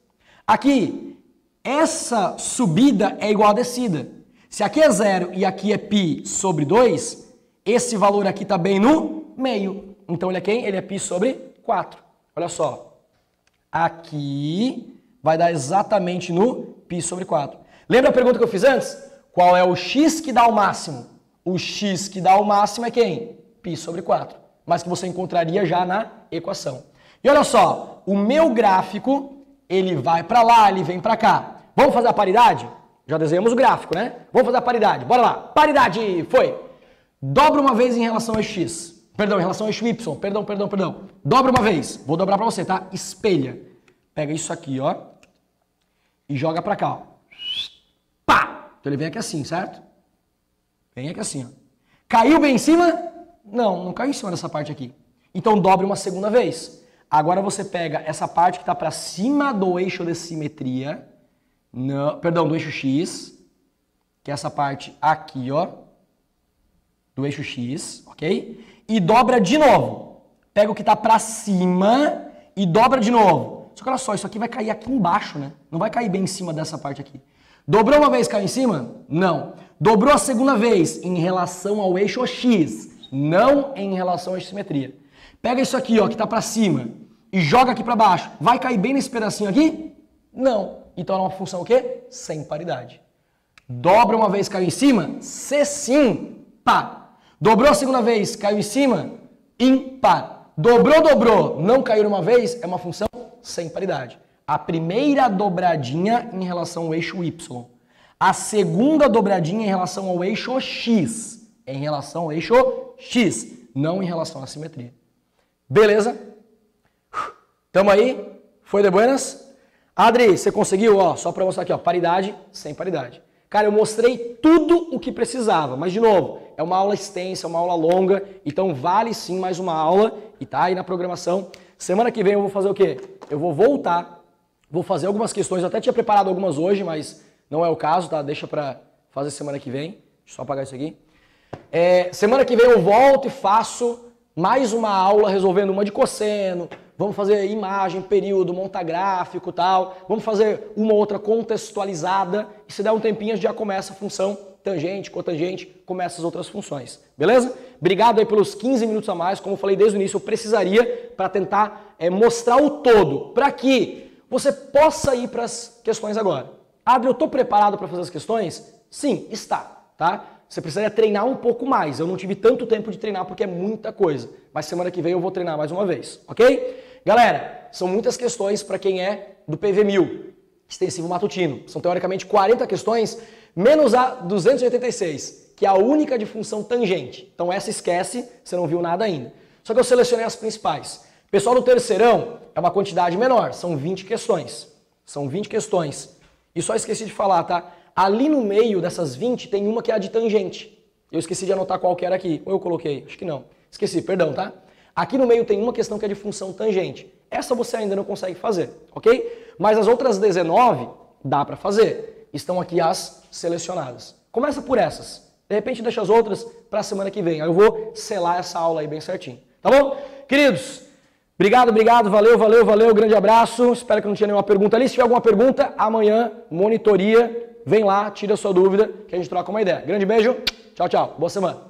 S1: Aqui, essa subida é igual a descida. Se aqui é 0 e aqui é π sobre 2, esse valor aqui tá bem no meio. Então ele é quem? Ele é π sobre 4. Olha só. Aqui vai dar exatamente no π sobre 4. Lembra a pergunta que eu fiz antes? Qual é o x que dá o máximo? O x que dá o máximo é quem? Π sobre 4. Mas que você encontraria já na equação. E olha só, o meu gráfico, ele vai para lá, ele vem para cá. Vamos fazer a paridade? Já desenhamos o gráfico, né? Vamos fazer a paridade. Bora lá. Paridade, foi. Dobra uma vez em relação ao x. Perdão, em relação ao eixo y. Perdão. Dobra uma vez. Vou dobrar para você, tá? Espelha. Pega isso aqui, ó. E joga para cá, ó. Pá! Então ele vem aqui assim, certo? Vem aqui assim, ó. Caiu bem em cima? Não, não caiu em cima dessa parte aqui. Então dobre uma segunda vez. Agora você pega essa parte que está para cima do eixo de simetria. Não, perdão, do eixo x. Que é essa parte aqui, ó. Do eixo x, ok? E dobra de novo. Pega o que está para cima e dobra de novo. Só que olha só, isso aqui vai cair aqui embaixo, né? Não vai cair bem em cima dessa parte aqui. Dobrou uma vez, caiu em cima? Não. Dobrou a segunda vez em relação ao eixo x, não em relação à simetria. Pega isso aqui, ó, que está para cima e joga aqui para baixo. Vai cair bem nesse pedacinho aqui? Não. Então é uma função o quê? Sem paridade. Dobra uma vez, caiu em cima? Se sim, pá. Dobrou a segunda vez, caiu em cima? Ímpar. Dobrou, não caiu uma vez, é uma função sem paridade. A primeira dobradinha em relação ao eixo y. A segunda dobradinha em relação ao eixo x. É em relação ao eixo x, não em relação à simetria. Beleza? Tamo aí? Foi de buenas? Adri, você conseguiu? Ó, só para mostrar aqui, ó, paridade sem paridade. Cara, eu mostrei tudo o que precisava, mas de novo, é uma aula extensa, é uma aula longa, então vale sim mais uma aula e tá aí na programação. Semana que vem eu vou fazer o quê? Eu vou voltar, vou fazer algumas questões, eu até tinha preparado algumas hoje, mas não é o caso, tá? Deixa pra fazer semana que vem, deixa eu só apagar isso aqui. Semana que vem eu volto e faço mais uma aula resolvendo uma de cosseno, vamos fazer imagem, período, montar gráfico e tal, vamos fazer uma outra contextualizada e se der um tempinho a gente já começa a função tangente, cotangente, começa as outras funções, beleza? Obrigado aí pelos 15 minutos a mais, como eu falei desde o início, eu precisaria para tentar mostrar o todo, para que você possa ir para as questões agora. Adri, eu estou preparado para fazer as questões? Sim, está, tá? Você precisaria treinar um pouco mais. Eu não tive tanto tempo de treinar porque é muita coisa. Mas semana que vem eu vou treinar mais uma vez, ok? Galera, são muitas questões para quem é do PV1000, extensivo matutino. São teoricamente 40 questões, menos a 286, que é a única de função tangente. Então essa esquece, você não viu nada ainda. Só que eu selecionei as principais. Pessoal do terceirão é uma quantidade menor, são 20 questões. São 20 questões. E só esqueci de falar, tá? Ali no meio dessas 20 tem uma que é a de tangente. Eu esqueci de anotar qual que era aqui. Ou eu coloquei? Acho que não. Esqueci, perdão, tá? Aqui no meio tem uma questão que é de função tangente. Essa você ainda não consegue fazer, ok? Mas as outras 19 dá para fazer. Estão aqui as selecionadas. Começa por essas. De repente deixa as outras para a semana que vem. Aí eu vou selar essa aula aí bem certinho. Tá bom? Queridos, obrigado, valeu. Grande abraço. Espero que não tinha nenhuma pergunta ali. Se tiver alguma pergunta, amanhã, monitoria. Vem lá, tira a sua dúvida, que a gente troca uma ideia. Grande beijo, tchau, tchau. Boa semana.